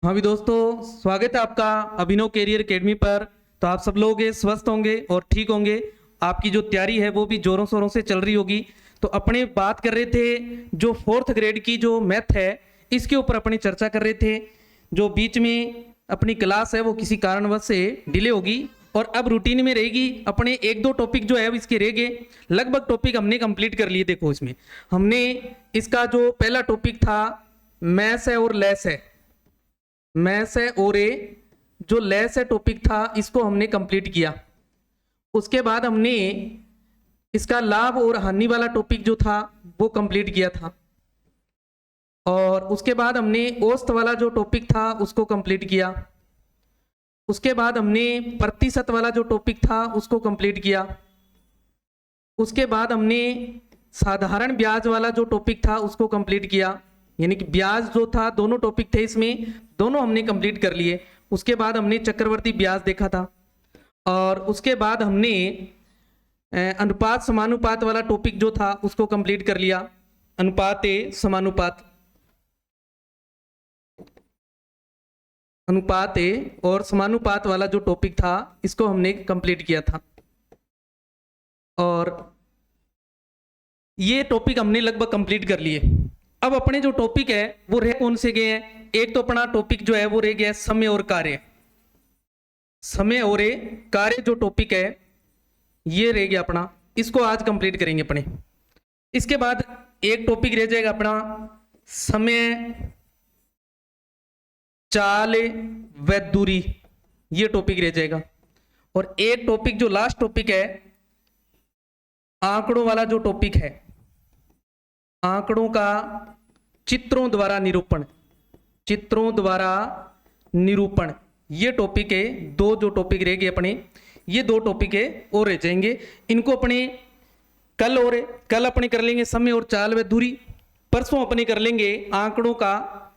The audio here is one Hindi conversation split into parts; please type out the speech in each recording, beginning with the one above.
हाँ भी दोस्तों, स्वागत है आपका अभिनव कैरियर एकेडमी पर। तो आप सब लोग स्वस्थ होंगे और ठीक होंगे। आपकी जो तैयारी है वो भी जोरों शोरों से चल रही होगी। तो अपने बात कर रहे थे जो फोर्थ ग्रेड की जो मैथ है इसके ऊपर अपनी चर्चा कर रहे थे। जो बीच में अपनी क्लास है वो किसी कारणवश से डिले होगी और अब रूटीन में रहेगी। अपने एक दो टॉपिक जो है अब इसके रह गए, लगभग टॉपिक हमने कंप्लीट कर लिए। देखो इसमें हमने इसका जो पहला टॉपिक था मैथ्स है और लेस है, मैथ्स है और जो लेस है टॉपिक था इसको हमने कंप्लीट किया। उसके बाद हमने इसका लाभ और हानि वाला टॉपिक जो था वो कंप्लीट किया था और उसके बाद हमने औसत वाला जो टॉपिक था उसको कंप्लीट किया। उसके बाद हमने प्रतिशत वाला जो टॉपिक था उसको कंप्लीट किया। उसके बाद हमने साधारण ब्याज वाला जो टॉपिक था उसको कंप्लीट किया, यानी कि ब्याज जो था दोनों टॉपिक थे इसमें, दोनों हमने कंप्लीट कर लिए। उसके बाद हमने चक्रवर्ती ब्याज देखा था और उसके बाद हमने अनुपात समानुपात वाला टॉपिक जो था उसको कंप्लीट कर लिया। अनुपात समानुपात, अनुपात और समानुपात वाला जो टॉपिक था इसको हमने कंप्लीट किया था। और ये टॉपिक हमने लगभग कंप्लीट कर लिए। अब अपने जो टॉपिक है वो रह कौन से गए हैं? एक तो अपना टॉपिक जो है वो रह गया समय और कार्य। समय और कार्य जो टॉपिक है ये रह गया अपना, इसको आज कंप्लीट करेंगे अपने। इसके बाद एक टॉपिक रह जाएगा अपना समय, चाल व दूरी, ये टॉपिक रह जाएगा। और एक टॉपिक जो लास्ट टॉपिक है आंकड़ों वाला जो टॉपिक है, आंकड़ों का चित्रों द्वारा निरूपण, चित्रों द्वारा निरूपण, ये टॉपिक है। दो जो टॉपिक रह गए अपने, ये दो टॉपिक है और रह जाएंगे। इनको अपने कल अपने कर लेंगे समय और चाल व दूरी, परसों अपने कर लेंगे आंकड़ों का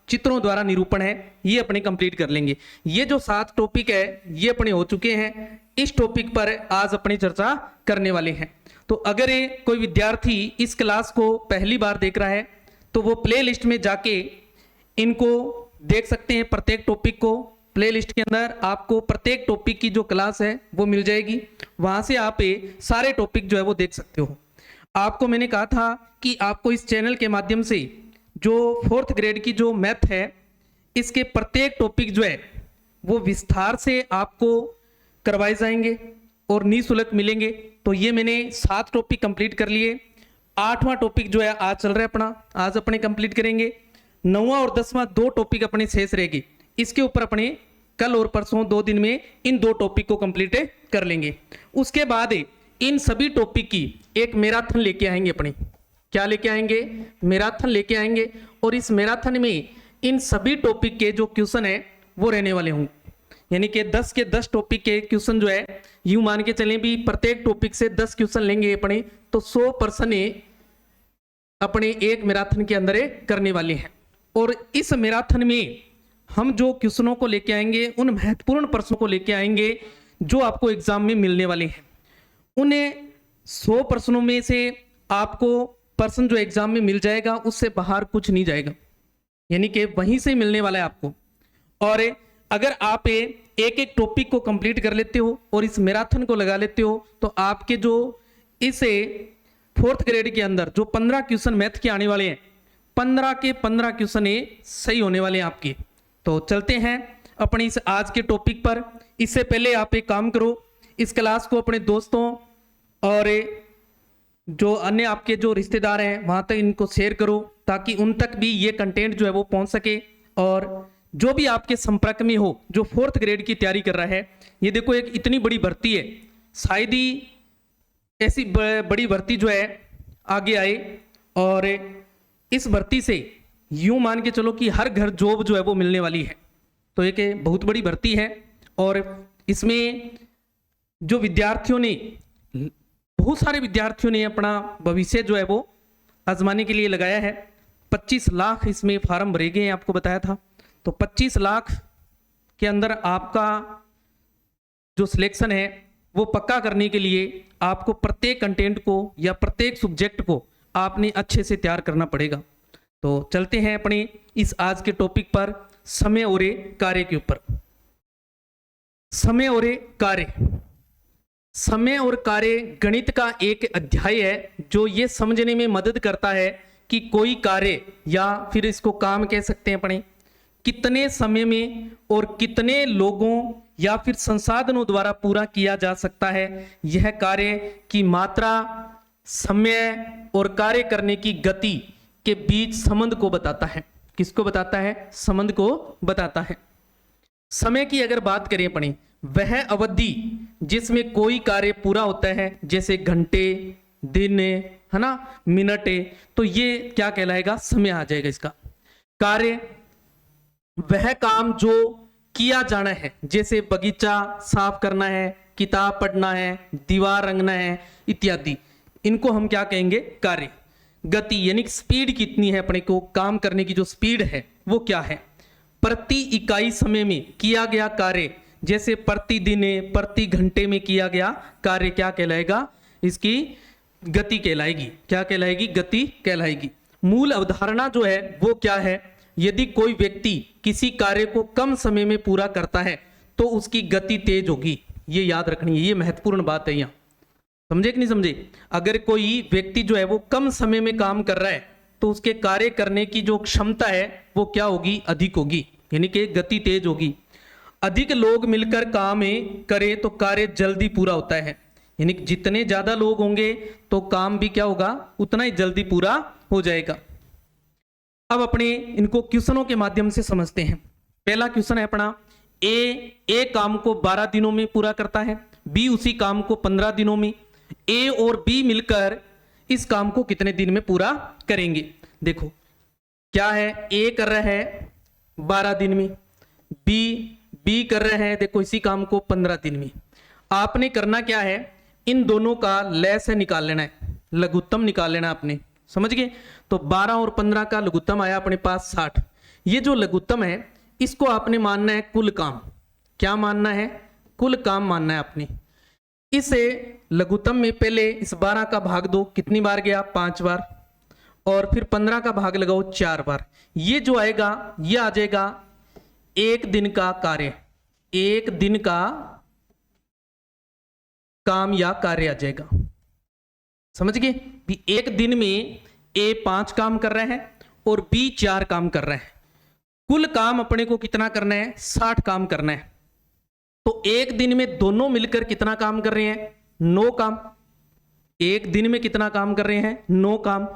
चित्रों द्वारा निरूपण है, ये अपने कंप्लीट कर लेंगे। ये जो 7 टॉपिक है ये अपने हो चुके हैं। इस टॉपिक पर आज अपनी चर्चा करने वाले हैं। तो अगर कोई विद्यार्थी इस क्लास को पहली बार देख रहा है तो वो प्ले लिस्ट में जाके इनको देख सकते हैं। प्रत्येक टॉपिक को प्ले लिस्ट के अंदर आपको प्रत्येक टॉपिक की जो क्लास है वो मिल जाएगी, वहां से आप सारे टॉपिक जो है वो देख सकते हो। आपको मैंने कहा था कि आपको इस चैनल के माध्यम से जो 4th ग्रेड की जो मैथ है इसके प्रत्येक टॉपिक जो है वो विस्तार से आपको करवाए जाएंगे और निःशुल्क मिलेंगे। तो ये मैंने 7 टॉपिक कंप्लीट कर लिए। 8वां टॉपिक जो है आज चल रहा है अपना, आज अपने कंप्लीट करेंगे। 9वां और 10वां 2 टॉपिक अपने शेष रहेंगे, इसके ऊपर अपने कल और परसों 2 दिन में इन 2 टॉपिक को कंप्लीट कर लेंगे। उसके बाद इन सभी टॉपिक की एक मैराथन लेके आएंगे अपने। क्या लेके आएंगे? मैराथन लेके आएंगे। और इस मैराथन में इन सभी टॉपिक के जो क्वेश्चन है वो रहने वाले होंगे, यानी कि 10 के 10 टॉपिक के क्वेश्चन जो है, यूं मान के चलें भी प्रत्येक टॉपिक से 10 क्वेश्चन लेंगे अपने, तो 100% अपने एक मैराथन के अंदर करने वाले हैं। और इस मैराथन में हम जो क्वेश्चनों को लेके आएंगे उन महत्वपूर्ण प्रश्नों को लेके आएंगे जो आपको एग्जाम में मिलने वाले हैं। उन्हें 100 प्रश्नों में से आपको प्रश्न जो एग्जाम में मिल जाएगा उससे बाहर कुछ नहीं जाएगा, यानी कि वहीं से मिलने वाला है आपको। और अगर आप एक एक टॉपिक को कंप्लीट कर लेते हो और इस मैराथन को लगा लेते हो तो आपके जो इस 4th ग्रेड के अंदर जो 15 क्वेश्चन मैथ के आने वाले हैं, 15 के 15 क्वेश्चन सही होने वाले हैं आपके। तो चलते हैं अपने इस आज के टॉपिक पर। इससे पहले आप एक काम करो, इस क्लास को अपने दोस्तों और जो अन्य आपके जो रिश्तेदार हैं वहां तक इनको शेयर करो ताकि उन तक भी ये कंटेंट जो है वो पहुंच सके। और जो भी आपके संपर्क में हो जो 4th ग्रेड की तैयारी कर रहा है, ये देखो एक इतनी बड़ी भर्ती है, शायद ही ऐसी बड़ी भर्ती जो है आगे आए। और इस भर्ती से यूं मान के चलो कि हर घर जॉब जो है वो मिलने वाली है। तो एक बहुत बड़ी भर्ती है और इसमें जो विद्यार्थियों ने, बहुत सारे विद्यार्थियों ने अपना भविष्य जो है वो आजमाने के लिए लगाया है। 25 लाख इसमें फार्म भरे गए हैं, आपको बताया था। तो 25 लाख के अंदर आपका जो सिलेक्शन है वो पक्का करने के लिए आपको प्रत्येक कंटेंट को या प्रत्येक सब्जेक्ट को आपने अच्छे से तैयार करना पड़ेगा। तो चलते हैं अपने इस आज के टॉपिक पर। समय और कार्य के ऊपर। समय और कार्य, समय और कार्य गणित का एक अध्याय है जो ये समझने में मदद करता है कि कोई कार्य या फिर इसको काम कह सकते हैं अपने, कितने समय में और कितने लोगों या फिर संसाधनों द्वारा पूरा किया जा सकता है। यह कार्य की मात्रा, समय और कार्य करने की गति के बीच संबंध को बताता है। किसको बताता है? संबंध को बताता है। समय की अगर बात करें अपने, वह अवधि जिसमें कोई कार्य पूरा होता है, जैसे घंटे, दिन है ना, मिनट है, तो ये क्या कहलाएगा? समय आ जाएगा इसका। कार्य वह काम जो किया जाना है, जैसे बगीचा साफ करना है, किताब पढ़ना है, दीवार रंगना है इत्यादि, इनको हम क्या कहेंगे? कार्य। गति यानी स्पीड कितनी है अपने को काम करने की, जो स्पीड है वो क्या है? प्रति इकाई समय में किया गया कार्य, जैसे प्रतिदिन, प्रति घंटे में किया गया कार्य क्या कहलाएगा? इसकी गति कहलाएगी। क्या कहलाएगी? गति कहलाएगी। मूल अवधारणा जो है वो क्या है? यदि कोई व्यक्ति किसी कार्य को कम समय में पूरा करता है तो उसकी गति तेज होगी। ये याद रखनी है, ये महत्वपूर्ण बात है। यहाँ समझे कि नहीं समझे? अगर कोई व्यक्ति जो है वो कम समय में काम कर रहा है तो उसके कार्य करने की जो क्षमता है वो क्या होगी? अधिक होगी, यानी कि गति तेज होगी। अधिक लोग मिलकर काम करें तो कार्य जल्दी पूरा होता है, यानी जितने ज्यादा लोग होंगे तो काम भी क्या होगा? उतना ही जल्दी पूरा हो जाएगा। अब अपने इनको क्वेश्चनों के माध्यम से समझते हैं। पहला क्वेश्चन है अपना, ए काम को 12 दिनों में पूरा करता है, बी उसी काम को 15 दिनों में। ए और बी मिलकर इस काम को कितने दिन में पूरा करेंगे? देखो क्या है, ए कर रहा है 12 दिन में, बी कर रहे हैं देखो इसी काम को 15 दिन में। आपने करना क्या है, इन दोनों का लैस निकाल लेना है, लघुत्तम निकाल लेना आपने, समझ गए? तो 12 और 15 का लघुत्तम आया अपने पास 60। ये जो लघुत्तम है इसको आपने मानना है कुल काम। क्या मानना है? कुल काम मानना है आपने। इसे लघुत्तम में पहले इस 12 का भाग दो, कितनी बार गया? 5 बार, और फिर 15 का भाग लगाओ 4 बार। ये जो आएगा ये आ जाएगा एक दिन का कार्य, एक दिन का काम या कार्य आ जाएगा। समझ गए? भी एक दिन में ए 5 काम कर रहे हैं और बी 4 काम कर रहे हैं। कुल काम अपने को कितना करना है? 60 काम करना है। तो एक दिन में दोनों मिलकर कितना काम कर रहे हैं? 9 काम। एक दिन में कितना काम कर रहे हैं? 9 काम।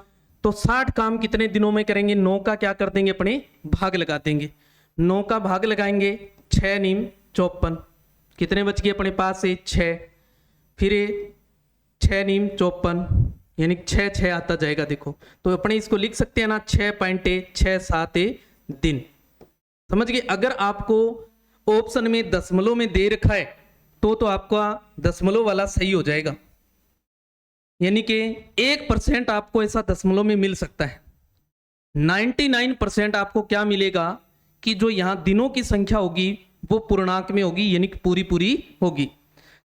तो 60 काम कितने दिनों में करेंगे? 9 का क्या कर देंगे अपने? भाग लगा देंगे। 9 का भाग लगाएंगे, 6 नीम 54, कितने बच गए अपने पास से? 6। फिर 6 नीम 54, यानी 6 आता जाएगा। देखो तो अपने इसको लिख सकते हैं ना, 6.67 दिन। समझ गए? अगर आपको ऑप्शन में दशमलव में दे रखा है तो आपका दशमलव वाला सही हो जाएगा, यानी कि 1% आपको ऐसा दशमलव में मिल सकता है। 99% आपको क्या मिलेगा कि जो यहां दिनों की संख्या होगी वो पूर्णांक में होगी, यानी कि पूरी होगी।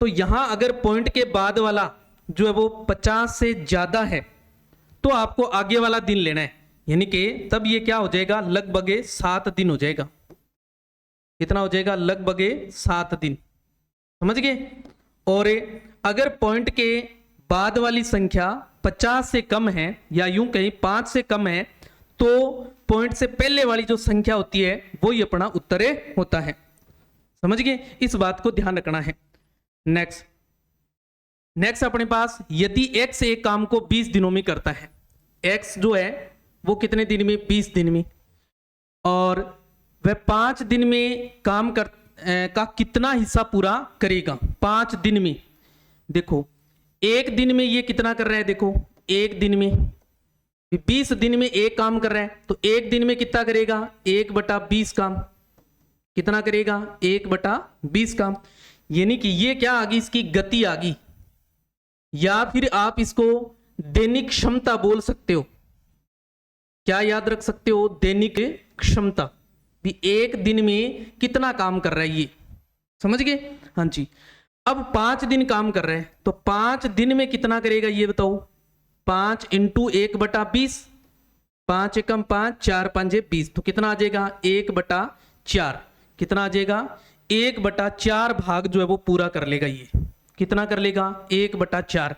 तो यहां अगर पॉइंट के बाद वाला जो है वो 50 से ज्यादा है तो आपको आगे वाला दिन लेना है, यानी कि तब ये क्या हो जाएगा? लगभग 7 दिन हो जाएगा। कितना हो जाएगा? लगभग 7 दिन। समझ गए? और अगर पॉइंट के बाद वाली संख्या 50 से कम है या यूं कहीं 5 से कम है तो पॉइंट से पहले वाली जो संख्या होती है वो ही अपना उत्तर होता है। समझ गए? इस बात को ध्यान रखना है। नेक्स्ट अपने पास, यदि x एक काम को 20 दिनों में करता है, x जो है वो कितने दिन में? 20 दिन में, और वह 5 दिन में काम का कितना हिस्सा पूरा करेगा? 5 दिन में। देखो एक दिन में ये कितना कर रहा है? देखो एक दिन में 20 दिन में एक काम कर रहा है तो एक दिन में कितना करेगा? 1/20 काम। कितना करेगा? 1/20 काम। यानी कि ये क्या आ गई? इसकी गति आ गई, या फिर आप इसको दैनिक क्षमता बोल सकते हो। क्या याद रख सकते हो? दैनिक क्षमता। भी एक दिन में कितना काम कर रहा है ये, समझ गए? हाँ जी। अब 5 दिन काम कर रहे हैं तो 5 दिन में कितना करेगा ये बताओ? 5 × 1/20, 5 एकम 5, 4 पंजे 20, तो कितना आ जाएगा 1/4। कितना आ जाएगा 1/4 भाग जो है वो पूरा कर लेगा। ये कितना कर लेगा 1/4।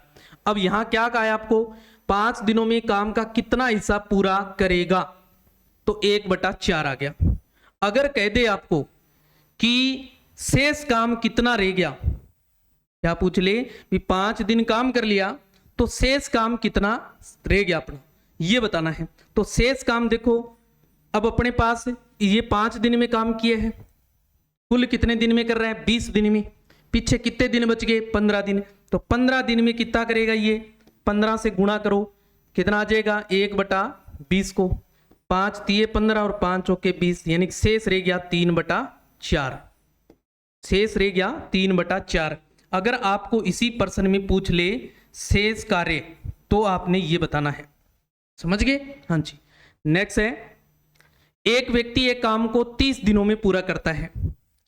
अब यहां क्या कहा है आपको, 5 दिनों में काम का कितना हिस्सा पूरा करेगा, तो 1/4 आ गया। अगर कह दे आपको कि शेष काम कितना रह गया, क्या पूछ ले भी 5 दिन काम कर लिया तो शेष काम कितना रह गया अपना, ये बताना है। तो शेष काम देखो, अब अपने पास ये 5 दिन में काम किए हैं, कुल कितने दिन में कर रहे हैं 20 दिन में, पीछे कितने दिन बच गए 15 दिन, तो 15 दिन में कितना करेगा ये, 15 से गुणा करो, कितना आ जाएगा 1/20 को, 5 तिये 15 और 5 चौके 20, यानी शेष रह गया 3/4। शेष रह गया 3/4। अगर आपको इसी प्रश्न में पूछ ले शेष कार्य, तो आपने ये बताना है। समझ गए? हाँ जी। नेक्स्ट है, एक व्यक्ति एक काम को 30 दिनों में पूरा करता है।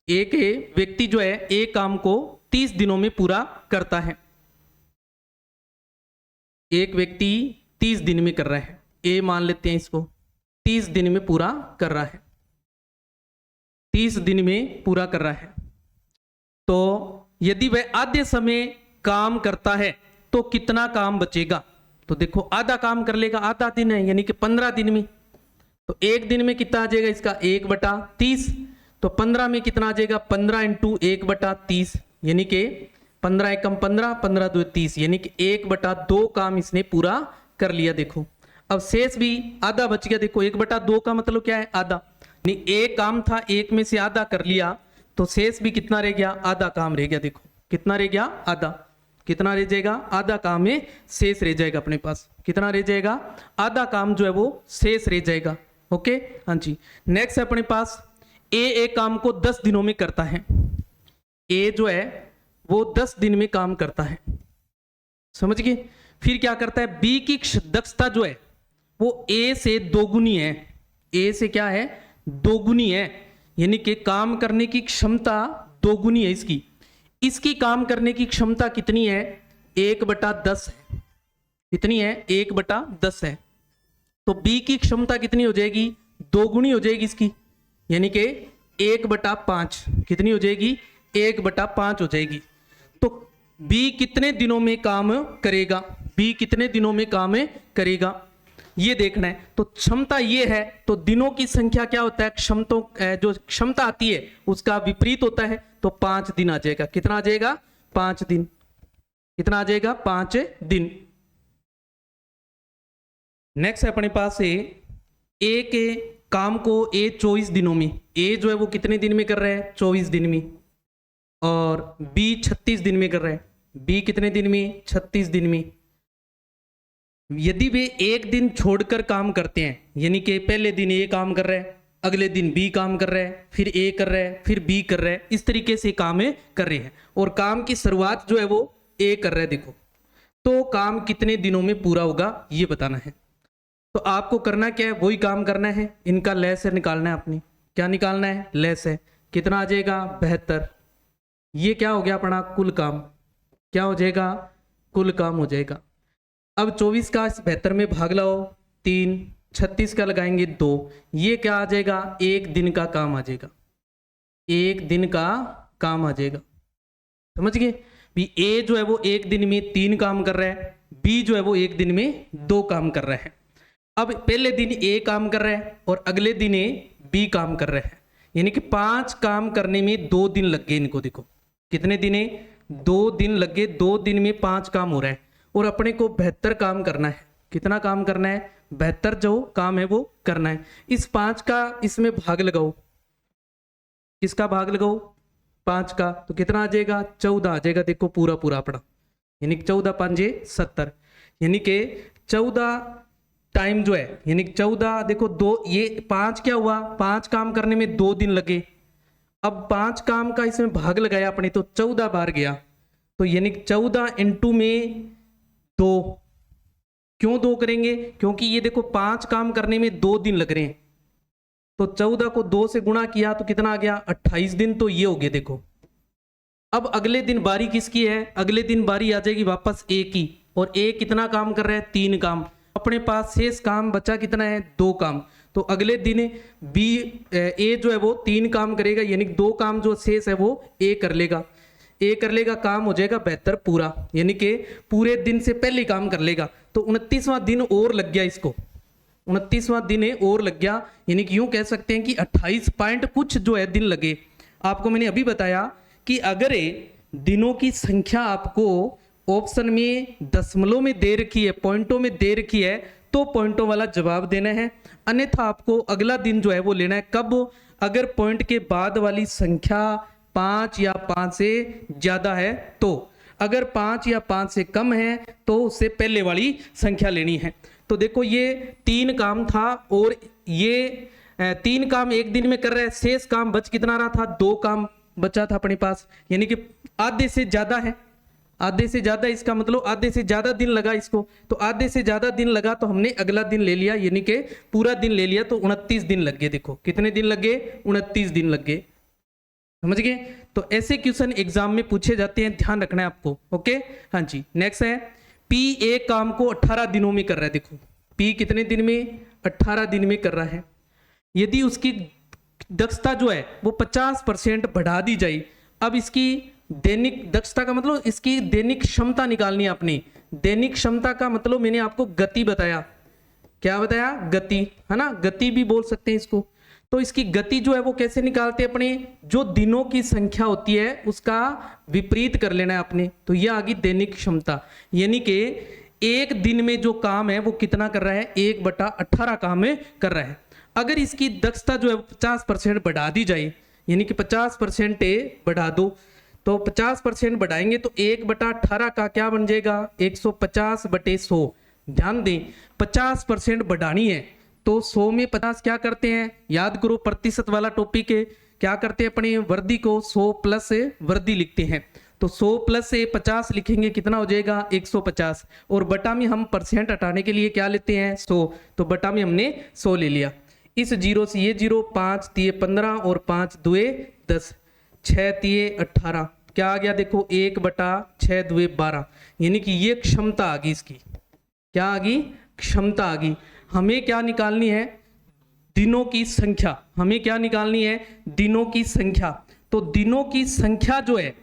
एक व्यक्ति जो है एक काम को 30 दिनों में पूरा करता है। एक व्यक्ति 30 दिन में कर रहा है, ए मान लेते हैं इसको, 30 दिन में पूरा कर रहा है, 30 दिन में पूरा कर रहा है। तो यदि वह आधे समय काम करता है तो कितना काम बचेगा, तो देखो आधा काम कर लेगा, आधा दिन है यानी कि 15 दिन में, तो एक दिन में कितना आ जाएगा इसका 1/30, तो 15 में कितना आ जाएगा 15 × 1/30, यानी कि 15 एकम 15, 15 2 30, यानी कि 1/2 काम इसने पूरा कर लिया। देखो अब शेष भी आधा बच गया। देखो 1/2 का मतलब क्या है, आधा, नहीं एक काम था एक में से आधा कर लिया, तो शेष भी कितना रह गया, आधा काम रह गया। देखो कितना रह गया, आधा, कितना रह जाएगा, आधा काम में शेष रह जाएगा अपने पास, कितना रह जाएगा, आधा काम जो है वो शेष रह जाएगा। ओके हाँ जी। नेक्स्ट है अपने पास, ए एक काम को 10 दिनों में करता है। ए जो है वो 10 दिन में काम करता है, समझ गए। फिर क्या करता है, बी की दक्षता जो है वो ए से दोगुनी है, ए से क्या है, दोगुनी है, यानी कि काम करने की क्षमता दोगुनी है इसकी। इसकी काम करने की क्षमता कितनी है, 1/10 है। कितनी है, 1/10 है। तो बी की क्षमता कितनी हो जाएगी, दोगुनी हो जाएगी इसकी, यानी कि 1/5। कितनी हो जाएगी, 1/5 हो जाएगी। तो बी कितने दिनों में काम करेगा, बी कितने दिनों में काम करेगा, ये देखना है। तो क्षमता ये है, तो दिनों की संख्या क्या होता है, क्षमता जो क्षमता आती है उसका विपरीत होता है, तो 5 दिन आ जाएगा। कितना आ जाएगा, 5 दिन। कितना आ जाएगा, 5 दिन। नेक्स्ट है अपने पास ए के काम को ए 24 दिनों में, ए जो है वो कितने दिन में कर रहा है, 24 दिन में, और बी 36 दिन में कर रहा है, बी कितने दिन में, 36 दिन में। यदि वे एक दिन छोड़कर काम करते हैं, यानी कि पहले दिन ए काम कर रहा है, अगले दिन बी काम कर रहा है, फिर ए कर रहा है, फिर बी कर रहा है, इस तरीके से काम कर रहे हैं, और काम की शुरुआत जो है वो ए कर रहा है। देखो तो काम कितने दिनों में पूरा होगा ये बताना है। तो आपको करना क्या है, वही काम करना है, इनका लैस निकालना है अपनी। क्या निकालना है, लैस है। कितना आ जाएगा, 72। ये क्या हो गया अपना कुल काम, क्या हो जाएगा, कुल काम हो जाएगा। अब 24 का 72 में भाग लाओ 3, 36 का लगाएंगे 2, ये क्या आ जाएगा, एक दिन का काम आ जाएगा, एक दिन का काम आ जाएगा। समझ गए भी, ए जो है वो एक दिन में 3 काम कर रहा है, बी जो है वो एक दिन में 2 काम कर रहा है। अब पहले दिन ए काम कर रहा है और अगले दिन बी काम कर रहा है, यानी कि 5 काम करने में 2 दिन लग गए इनको। देखो कितने दिन है, 2 दिन लग गए, 2 दिन में 5 काम हो रहा है, और अपने को 72 काम करना है। कितना काम करना है, 72 जो काम है वो करना है। इस 5 का इसमें भाग लगाओ, किसका भाग लगाओ, 5 का, तो कितना आ जाएगा, 14 आ जाएगा। देखो पूरा पूरा अपना, यानी 14 5 70, यानी कि 14 टाइम जो है, यानी 14 देखो 2, ये 5 क्या हुआ, 5 काम करने में 2 दिन लगे। अब 5 काम का इसमें भाग लगाया अपने, तो 14 बार गया, तो यानी 14 × में 2। क्यों 2 करेंगे, क्योंकि ये देखो 5 काम करने में 2 दिन लग रहे हैं, तो 14 को 2 से गुणा किया तो कितना आ गया, 28 दिन। तो ये हो गए। देखो अब अगले दिन बारी किसकी है, अगले दिन बारी आ जाएगी वापस ए की, और ए कितना काम कर रहा है, 3 काम। अपने पास शेष काम बचा कितना है, 2 काम। तो अगले दिन बी ए जो है वो 3 काम करेगा, यानी 2 काम जो शेष है वो ए कर लेगा। ए कर लेगा, काम हो जाएगा 72 पूरा, यानी कि पूरे दिन से पहले काम कर लेगा। तो 29वां दिन और लग गया इसको, 29वां दिन और लग गया, यानी कि यूं कह सकते हैं कि 28 पॉइंट कुछ जो है दिन लगे। आपको मैंने अभी बताया कि अगर दिनों की संख्या आपको ऑप्शन में दशमलव में दे रखी है, पॉइंटों में दे रखी है, तो पॉइंटों वाला जवाब देना है। अन्यथा आपको अगला दिन जो है वो लेना है कब, अगर पॉइंट के बाद वाली संख्या 5 या 5 से ज्यादा है तो। अगर 5 या 5 से कम है तो उससे पहले वाली संख्या लेनी है। तो देखो ये 3 काम था और ये 3 काम एक दिन में कर रहा है, शेष काम बच कितना रहा था, 2 काम बचा था अपने पास, यानी कि आधे से ज्यादा है, आधे से ज्यादा, इसका मतलब आधे से ज्यादा दिन लगा इसको। तो आधे से ज्यादा दिन लगा तो हमने अगला दिन ले लिया, यानी कि पूरा दिन ले लिया, तो 29 दिन लग गए। देखो कितने दिन लग गए, 29 दिन लग गए, समझ गए। तो ऐसे क्वेश्चन एग्जाम में पूछे जाते हैं, ध्यान रखना है आपको। ओके, हाँ जी। नेक्स्ट है पी एक काम को 18 दिनों में कर रहा है। देखो पी कितने दिन में, 18 दिन में कर रहा है। यदि उसकी दक्षता जो है वो 50% बढ़ा दी जाए, अब इसकी दैनिक दक्षता का मतलब इसकी दैनिक क्षमता निकालनी है आपने। दैनिक क्षमता का मतलब मैंने आपको गति बताया, क्या बताया, गति, है ना, गति भी बोल सकते हैं इसको। तो इसकी गति जो है वो कैसे निकालते हैं अपने, जो दिनों की संख्या होती है उसका विपरीत कर लेना है आपने। तो यह आ गई दैनिक क्षमता, यानी कि एक दिन में जो काम है वो कितना कर रहा है, 1/18 काम कर रहा है। अगर इसकी दक्षता जो है 50% बढ़ा दी जाए, यानी कि 50% बढ़ा दो, तो 50% बढ़ाएंगे तो 1/18 का क्या बन जाएगा, 150/100। ध्यान दें 50% बढ़ानी है तो 100 में 50 क्या करते हैं, याद करो प्रतिशत वाला टॉपिक है, क्या करते हैं अपने वर्दी को 100 प्लस वर्दी लिखते हैं। तो 100 प्लस 50 लिखेंगे, कितना हो जाएगा 150, और बटा में हम परसेंट हटाने के लिए क्या लेते हैं 100, तो बटा में हमने 100 ले लिया। इस 0 से ये 0, 5 तिये 15 और 5 दुए 10, 6 तिये 18, क्या आ गया देखो 1/6 दुए 12, यानी कि ये क्षमता आ गई इसकी, क्या आ गई, क्षमता आ गई। हमें क्या निकालनी है, दिनों की संख्या, हमें क्या निकालनी है, दिनों की संख्या। तो दिनों की संख्या जो है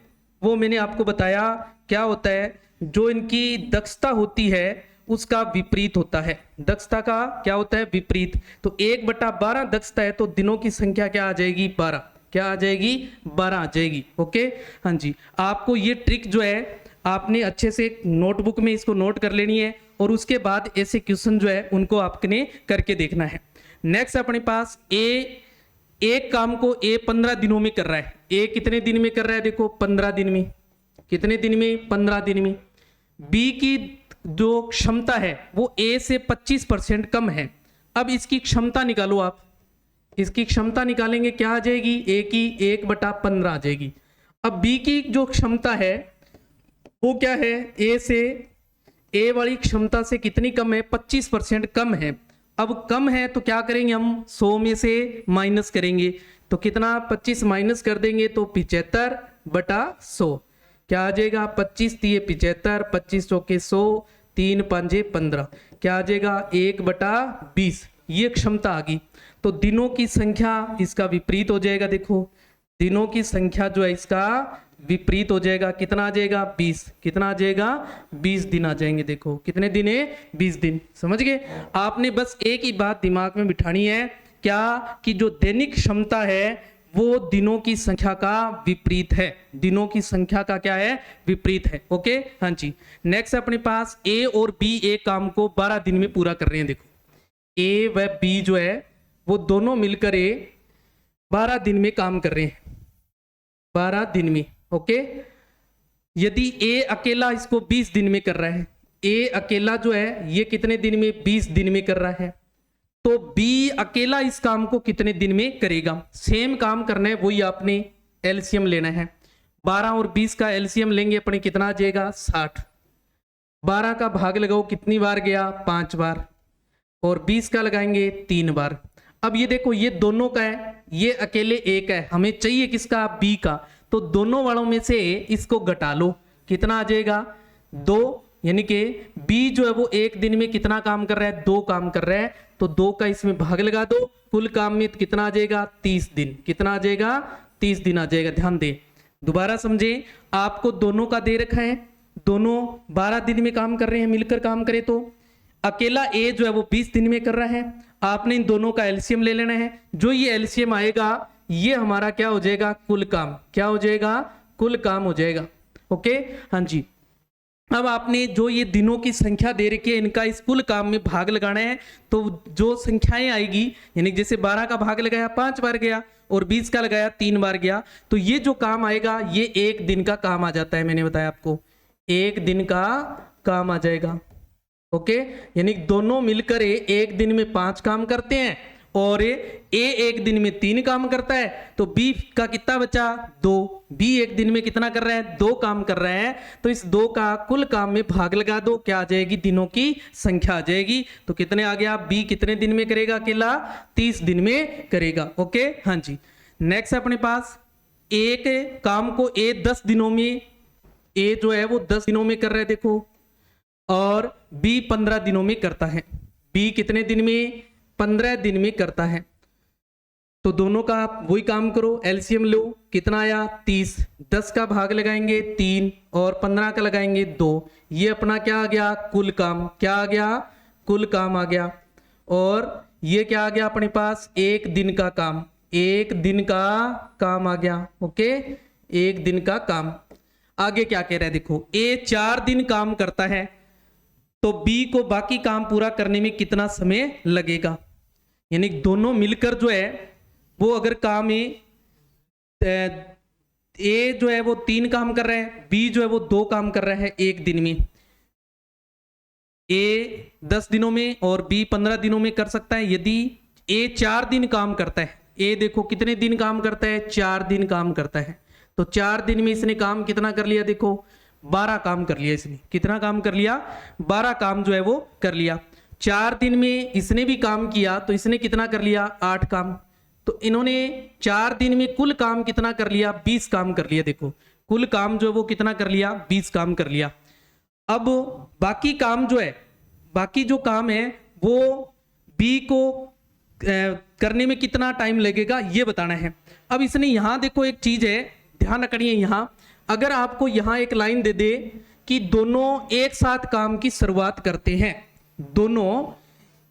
वो मैंने आपको बताया क्या होता है, जो इनकी दक्षता होती है उसका विपरीत होता है, दक्षता का क्या होता है, विपरीत। तो 1/12 दक्षता है तो दिनों की संख्या क्या आ जाएगी, 12, क्या आ जाएगी, 12 आ जाएगी। ओके, हाँ जी। आपको ये ट्रिक जो है आपने अच्छे से नोटबुक में इसको नोट कर लेनी है, और उसके बाद ऐसे क्वेश्चन जो है उनको आपने करके देखना है। नेक्स्ट अपने पास एक काम को ए 15 दिनों में कर रहा है। ए कितने दिन में कर रहा है, देखो 15 दिन में, कितने दिन में, 15 दिन में। बी की जो क्षमता है वो ए से 25% कम है। अब इसकी क्षमता निकालो आप, इसकी क्षमता निकालेंगे, क्या आ जाएगी, ए की 1/15 आ जाएगी। अब बी की जो क्षमता है वो क्या है, ए वाली क्षमता से कितनी कम है, 25% कम है। अब कम है तो क्या करेंगे हम, 100 में से माइनस करेंगे, तो कितना 25 माइनस कर देंगे तो 75/100, क्या आ जाएगा 25 तिये 75, 25 चौके 100, 3 5 15, क्या आ जाएगा 1/20, ये क्षमता आ गई। तो दिनों की संख्या इसका विपरीत हो जाएगा, देखो दिनों की संख्या जो है इसका विपरीत हो जाएगा, कितना आ जाएगा 20, कितना आ जाएगा 20 दिन आ जाएंगे। देखो कितने दिन है, 20 दिन। समझ गए। आपने बस एक ही बात दिमाग में बिठानी है, क्या कि जो दैनिक क्षमता है वो दिनों की संख्या का विपरीत है, दिनों की संख्या का क्या है, विपरीत है। ओके, हाँ जी। नेक्स्ट अपने पास ए और बी एक काम को 12 दिन में पूरा कर रहे हैं। देखो ए व बी जो है वो दोनों मिलकर 12 दिन में काम कर रहे हैं, 12 दिन में। ओके, यदि ए अकेला इसको 20 दिन में कर रहा है, ए अकेला जो है ये कितने दिन में, 20 दिन में कर रहा है, तो बी अकेला इस काम को कितने दिन में करेगा। सेम काम करना है, वही आपने एलसीएम लेना है। 12 और 20 का एलसीएम लेंगे अपने, कितना आ जाएगा 60। 12 का भाग लगाओ, कितनी बार गया, 5 बार, और 20 का लगाएंगे 3 बार। अब ये देखो ये दोनों का है, ये अकेले एक है, हमें चाहिए किसका, बी का। तो दोनों वालों में से इसको घटा लो, कितना आ जाएगा 2, यानी कि बी जो है वो एक दिन में कितना काम कर रहा है, 2 काम कर रहा है, तो 2 का इसमें भाग लगा दो, कुल काम में कितना आ जाएगा, 30 दिन। कितना आ जाएगा, 30 दिन आ जाएगा। ध्यान दे, दोबारा समझे, आपको दोनों का दे रखा है, दोनों 12 दिन में काम कर रहे हैं, मिलकर काम करें तो अकेला ए जो है वो 20 दिन में कर रहा है। आपने इन दोनों का एलसीएम ले लेना है, जो ये एलसीएम आएगा ये हमारा क्या हो जाएगा, कुल काम। क्या हो जाएगा, कुल काम हो जाएगा। ओके, हाँ जी। अब आपने जो ये दिनों की संख्या दे रखी है, इनका इस कुल काम में भाग लगाना है, तो जो संख्याएं आएगी, यानी जैसे 12 का भाग लगाया 5 बार गया और 20 का लगाया 3 बार गया, तो ये जो काम आएगा ये एक दिन का काम आ जाता है। मैंने बताया आपको, एक दिन का काम आ जाएगा। ओके, यानी दोनों मिलकर एक दिन में 5 काम करते हैं और ए एक दिन में 3 काम करता है, तो बी का कितना बचा, 2। बी एक दिन में कितना कर रहा है, 2 काम कर रहा है, तो इस 2 का कुल काम में भाग लगा दो, क्या आ जाएगी, दिनों की संख्या आ जाएगी। तो कितने आ गया, बी कितने दिन में करेगा अकेला, 30 दिन में करेगा। ओके, हाँ जी। नेक्स्ट अपने पास एक काम को ए 10 दिनों में, ए जो है वो 10 दिनों में कर रहा है देखो, और बी 15 दिनों में करता है। बी कितने दिन में, 15 दिन में करता है। तो दोनों का आप वही काम करो, एलसीएम लो, कितना आया 30, 10 का भाग लगाएंगे 3 और 15 का लगाएंगे 2। ये अपना क्या आ गया, कुल काम। क्या आ गया, कुल काम आ गया। और ये क्या आ गया अपने पास, एक दिन का काम। एक दिन का काम आ गया। ओके, एक दिन का काम। आगे क्या कह रहा है देखो, ए 4 दिन काम करता है, तो बी को बाकी काम पूरा करने में कितना समय लगेगा। यानी दोनों मिलकर जो है वो अगर काम ए जो है वो 3 काम कर रहा है, बी जो है वो 2 काम कर रहा है एक दिन में। ए 10 दिनों में और बी 15 दिनों में कर सकता है। यदि ए 4 दिन काम करता है, ए देखो कितने दिन काम करता है, 4 दिन काम करता है, तो 4 दिन में इसने काम कितना कर लिया, देखो 12 काम कर लिया इसने। कितना काम कर लिया, 12 काम जो है वो कर लिया। 4 दिन में इसने भी काम किया, तो इसने कितना कर लिया, 8 काम। तो इन्होंने 4 दिन में कुल काम कितना कर लिया, 20 काम कर लिया। देखो कुल काम जो है वो कितना कर लिया, 20 काम कर लिया। अब बाकी काम जो है, बाकी जो काम है वो बी को करने में कितना टाइम लगेगा ये बताना है। अब इसने यहां देखो एक चीज है, ध्यान रखिए, यहां अगर आपको यहां एक लाइन दे दे कि दोनों एक साथ काम की शुरुआत करते हैं, दोनों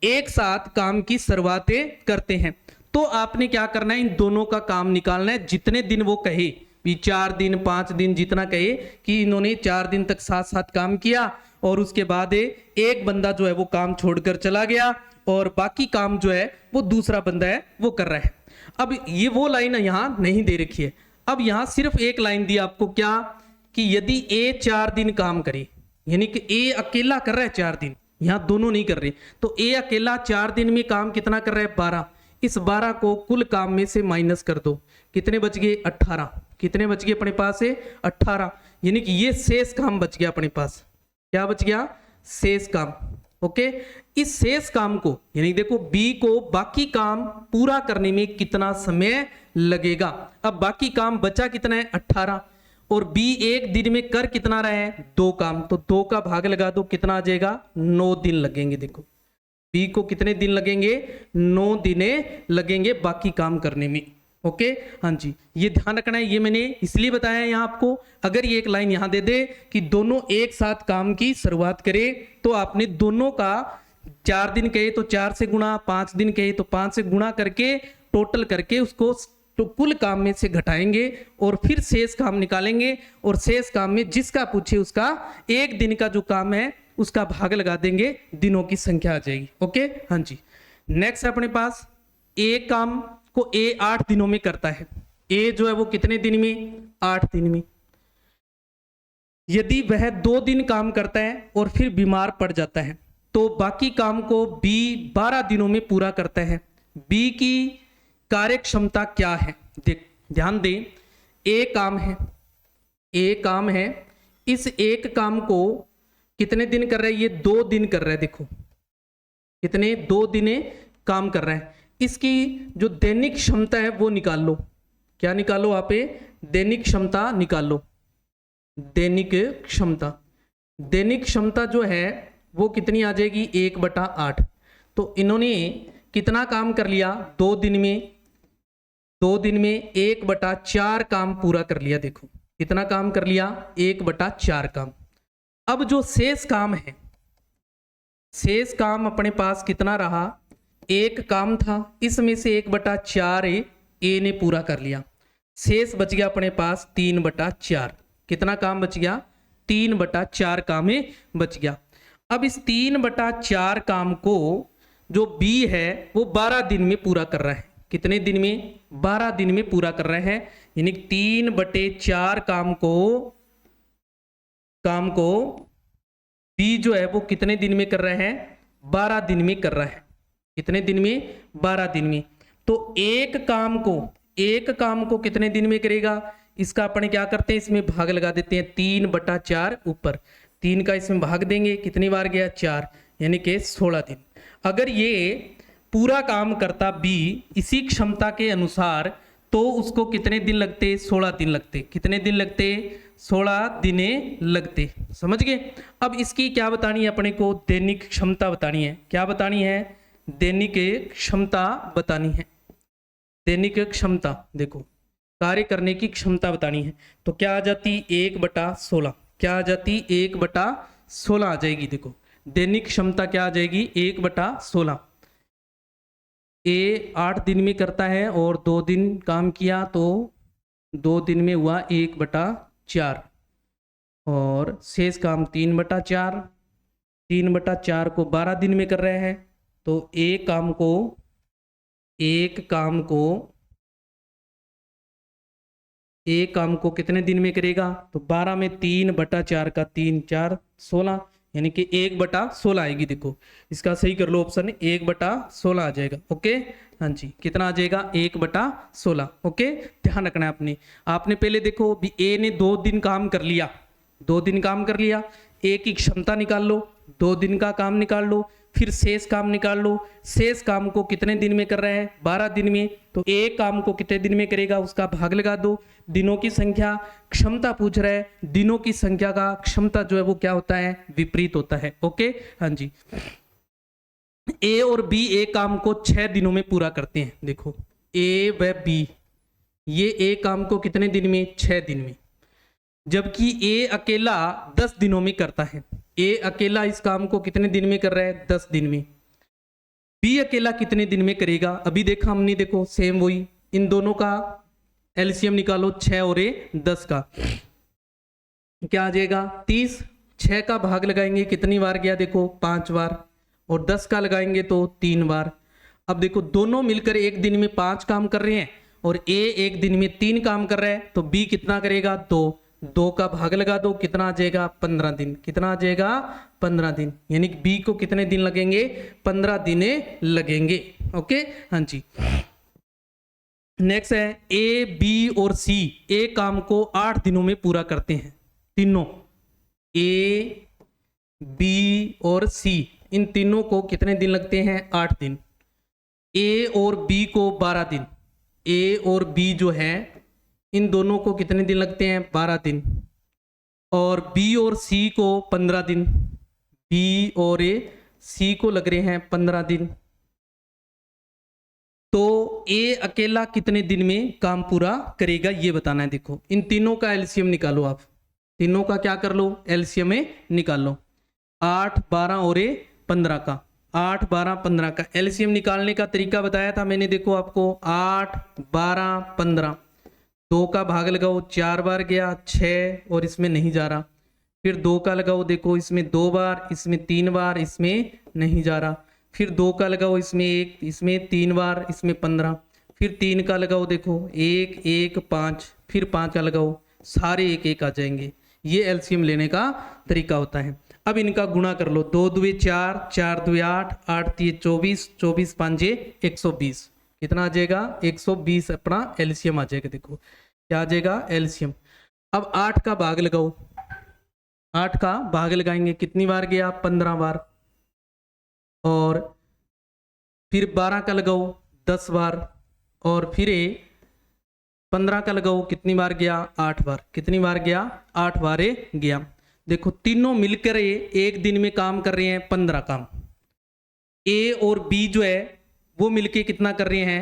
एक साथ काम की शुरुआतें करते हैं, तो आपने क्या करना है, इन दोनों का काम निकालना है। जितने दिन वो कहे, भी 4 दिन 5 दिन जितना कहे कि इन्होंने 4 दिन तक साथ साथ काम किया और उसके बाद एक बंदा जो है वो काम छोड़कर चला गया और बाकी काम जो है वो दूसरा बंदा है वो कर रहा है। अब ये वो लाइन यहां नहीं दे रखी है। अब यहां सिर्फ एक लाइन दी आपको, क्या कि यदि ए 4 दिन काम करे, यानी कि ए अकेला कर रहा है 4 दिन, यहां दोनों नहीं कर रहे, तो ए अकेला 4 दिन में काम कितना कर रहा है, 12। इस 12 को कुल काम में से माइनस कर दो, कितने बच गए, 18। कितने बच गए अपने पास है, 18। यानी कि ये शेष काम बच गया अपने पास। क्या बच गया, शेष काम। ओके, इस शेष काम को, यानी देखो बी को बाकी काम पूरा करने में कितना समय लगेगा। अब बाकी काम बचा कितना है, 18, और बी एक दिन में कर कितना रहा है, 2 काम, तो 2 का भाग लगा दो, कितना आ जाएगा, 9 दिन लगेंगे। देखो बी को कितने दिन लगेंगे, 9 दिन लगेंगे बाकी काम करने में। ओके, हाँ जी, ये ध्यान रखना है। ये मैंने इसलिए बताया यहाँ आपको, अगर ये एक लाइन यहाँ दे दे कि दोनों एक साथ काम की शुरुआत करे, तो आपने दोनों का 4 दिन कहे तो 4 से गुणा, 5 दिन कहे तो 5 से गुणा करके टोटल करके उसको तो कुल काम में से घटाएंगे और फिर शेष काम निकालेंगे, और शेष काम में जिसका पूछे उसका एक दिन का जो काम है उसका भाग लगा देंगे, दिनों की संख्या आ जाएगी। ओके, हाँ जी। नेक्स्ट अपने पास एक काम को ए 8 दिनों में करता है। ए जो है वो कितने दिन में, 8 दिन में। यदि वह 2 दिन काम करता है और फिर बीमार पड़ जाता है, तो बाकी काम को बी 12 दिनों में पूरा करता है। बी की कार्य क्षमता क्या है, ध्यान दें, ए काम है, ए काम है, इस एक काम को कितने दिन कर रहा है, ये 2 दिन कर रहा है। देखो कितने, 2 दिन काम कर रहा है। इसकी जो दैनिक क्षमता है वो निकाल लो। क्या निकालो आप, दैनिक क्षमता निकाल लो, दैनिक क्षमता। दैनिक क्षमता जो है वो कितनी आ जाएगी 1/8। तो इन्होंने कितना काम कर लिया 2 दिन में, 2 दिन में 1/4 काम पूरा कर लिया। देखो कितना काम कर लिया 1/4 काम। अब जो शेष काम है, शेष काम अपने पास कितना रहा, एक काम था, इसमें से 1/4 ए ने पूरा कर लिया, शेष बच गया अपने पास 3/4। कितना काम बच गया 3/4 काम बच गया। अब इस 3/4 काम को जो बी है वो 12 दिन में पूरा कर रहा है। कितने दिन में 12 दिन में पूरा कर रहे हैं, यानी 3/4 काम को बी जो है वो कितने दिन में कर रहे हैं 12 दिन में कर रहा है। कितने दिन में 12 दिन में। तो एक काम को कितने दिन में करेगा, इसका अपन क्या करते हैं इसमें भाग लगा देते हैं 3/4 ऊपर 3 का इसमें भाग देंगे, कितनी बार गया 4, यानी कि 16 दिन। अगर ये पूरा काम करता बी इसी क्षमता के अनुसार तो उसको कितने दिन लगते 16 दिन लगते। कितने दिन लगते 16 दिने लगते। समझ गए। अब इसकी क्या बतानी है अपने को, दैनिक क्षमता बतानी है। क्या बतानी है, दैनिक क्षमता बतानी है। दैनिक क्षमता देखो कार्य करने की क्षमता बतानी है। तो क्या आ जाती 1/16, क्या आ जाती 1/16 आ जाएगी। देखो दैनिक क्षमता क्या आ जाएगी 1/16। ए 8 दिन में करता है और 2 दिन काम किया तो 2 दिन में हुआ 1/4 और शेष काम 3/4। 3/4 को 12 दिन में कर रहे हैं तो एक काम को कितने दिन में करेगा, तो 12 में 3/4 का 3 4 16, यानी कि 1/16 आएगी। देखो इसका सही कर लो ऑप्शन 1/16 आ जाएगा। ओके हाँ जी, कितना आ जाएगा 1/16। ओके ध्यान रखना है आपने पहले देखो भी ए ने 2 दिन काम कर लिया, 2 दिन काम कर लिया, ए की क्षमता निकाल लो, 2 दिन का काम निकाल लो, फिर शेष काम निकाल लो। शेष काम को कितने दिन में कर रहे हैं 12 दिन में, तो एक काम को कितने दिन में करेगा उसका भाग लगा दो। दिनों की संख्या क्षमता पूछ रहा है, दिनों की संख्या का क्षमता जो है वो क्या होता है विपरीत होता है। ओके हाँ जी। ए और बी एक काम को 6 दिनों में पूरा करते हैं। देखो ए व बी ये एक काम को कितने दिन में 6 दिन में, जबकि ए अकेला 10 दिनों में करता है। ए अकेला इस काम को कितने दिन में कर रहा है 10 दिन में। बी अकेला कितने दिन में करेगा, अभी देखा हमने, देखो सेम वही, इन दोनों का एलसीएम निकालो 6 और 10 का क्या आ जाएगा 30। 6 का भाग लगाएंगे कितनी बार गया, देखो 5 बार, और 10 का लगाएंगे तो 3 बार। अब देखो दोनों मिलकर एक दिन में 5 काम कर रहे हैं और ए एक दिन में 3 काम कर रहा है, तो बी कितना करेगा 2 का भाग लगा दो, कितना आ जाएगा 15 दिन। कितना आ जाएगा 15 दिन, यानी कि बी को कितने दिन लगेंगे 15 दिन लगेंगे। ओके हाँ जी। नेक्स्ट है ए बी और सी एक काम को 8 दिनों में पूरा करते हैं। तीनों ए बी और सी इन तीनों को कितने दिन लगते हैं 8 दिन। ए और बी को 12 दिन, ए और बी जो है इन दोनों को कितने दिन लगते हैं 12 दिन, और बी और सी को 15 दिन, बी और सी को लग रहे हैं 15 दिन। तो ए अकेला कितने दिन में काम पूरा करेगा ये बताना है। देखो इन तीनों का एलसीएम निकालो, आप तीनों का क्या कर लो एलसीएम में निकाल लो। 8 12 और 15 का, 8 12 15 का एलसीएम निकालने का तरीका बताया था मैंने। देखो आपको 8 12 15, 2 का भाग लगाओ 4 बार गया 6 और इसमें नहीं जा रहा, फिर 2 का लगाओ, देखो इसमें 2 बार, इसमें 3 बार, इसमें नहीं जा रहा, फिर 2 का लगाओ इसमें 1, इसमें 3 बार, इसमें 15, फिर 3 का लगाओ, देखो 1 1 5, फिर 5 का लगाओ, सारे 1 1 आ जाएंगे। ये एलसीएम लेने का तरीका होता है। अब इनका गुणा कर लो, 2 2 4, 4 2 8, 8 3 24, 24 5 120, कितना आ जाएगा 120 अपना एलसीएम आ जाएगा। देखो क्या आ जाएगा एलसीएम। अब 8 का भाग लगाओ, 8 का भाग लगाएंगे कितनी बार गया 15 बार, और फिर 12 का लगाओ 10 बार, और फिर 15 का लगाओ कितनी बार गया 8 बार, कितनी बार गया 8 बार गया। देखो तीनों मिलकर एक दिन में काम कर रहे हैं 15 काम। ए और बी जो है वो मिलके कितना कर रहे हैं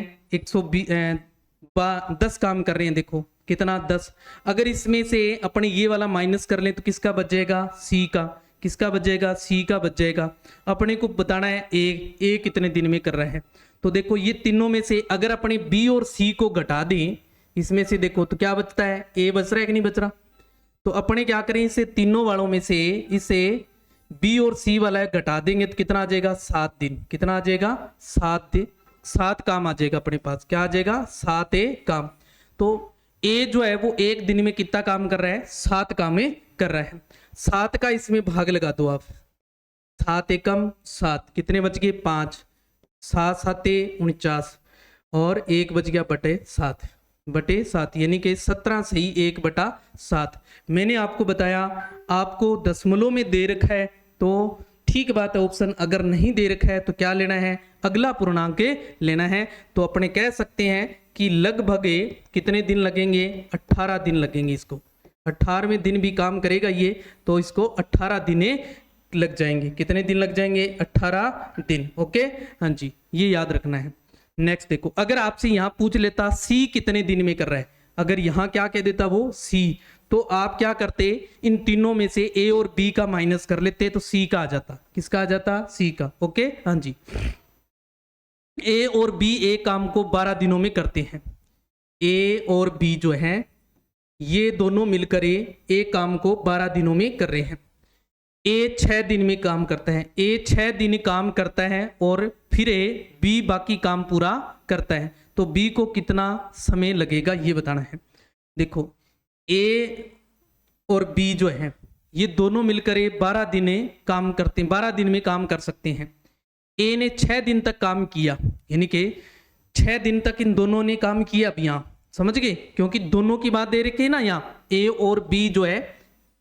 10 काम कर रहे हैं। देखो कितना 10। अगर इसमें से अपने ये वाला माइनस कर लें तो किसका बच जाएगा सी का। किसका बच जाएगा सी का बच जाएगा। अपने को बताना है ए कितने दिन में कर रहा है। तो देखो ये तीनों में से अगर अपने बी और सी को घटा दें इसमें से देखो तो क्या बचता है ए बच रहा है कि नहीं बच रहा। तो अपने क्या करें इसे तीनों वालों में से इसे बी और सी वाला घटा देंगे तो कितना आ जाएगा 7 दिन। कितना आ जाएगा 7 काम आ जाएगा अपने पास। क्या आ जाएगा 7 काम। तो ए जो है वो एक दिन में कितना काम कर रहा है 7 काम कर रहा है। 7 का इसमें भाग लगा दो आप। 7 एकम 7 कितने बच गए 5। 7 7 49 और 1 बच गया बटे 7 यानी कि 17 से ही 1/7। मैंने आपको बताया आपको दशमलव में दे रखा है तो ठीक बात है ऑप्शन। अगर नहीं दे रखा है तो क्या लेना है अगला पूर्णांक लेना है। तो अपने कह सकते हैं कि लगभग कितने दिन लगेंगे 18 दिन लगेंगे। इसको 18वें दिन भी काम करेगा ये तो इसको 18 दिन लग जाएंगे। कितने दिन लग जाएंगे 18 दिन। ओके हाँ जी ये याद रखना है। नेक्स्ट देखो अगर आपसे यहां पूछ लेता सी कितने दिन में कर रहा है। अगर यहां क्या कह देता वो सी तो आप क्या करते इन तीनों में से ए और बी का माइनस कर लेते तो सी का आ जाता। किसका आ जाता सी का। ओके हाँ जी ए और बी एक काम को 12 दिनों में करते हैं। ए और बी जो है ये दोनों मिलकर एक काम को 12 दिनों में कर रहे हैं। ए 6 दिन में काम करता है। ए 6 दिन काम करता है और फिर बी बाकी काम पूरा करता है। तो बी को कितना समय लगेगा ये बताना है। देखो ए और बी जो है ये दोनों मिलकर 12 दिन काम करते हैं। 12 दिन में काम कर सकते हैं। ए ने 6 दिन तक काम किया यानी कि 6 दिन तक इन दोनों ने काम किया। अब यहाँ समझ गए क्योंकि दोनों की बात दे रखी है ना। यहाँ ए और बी जो है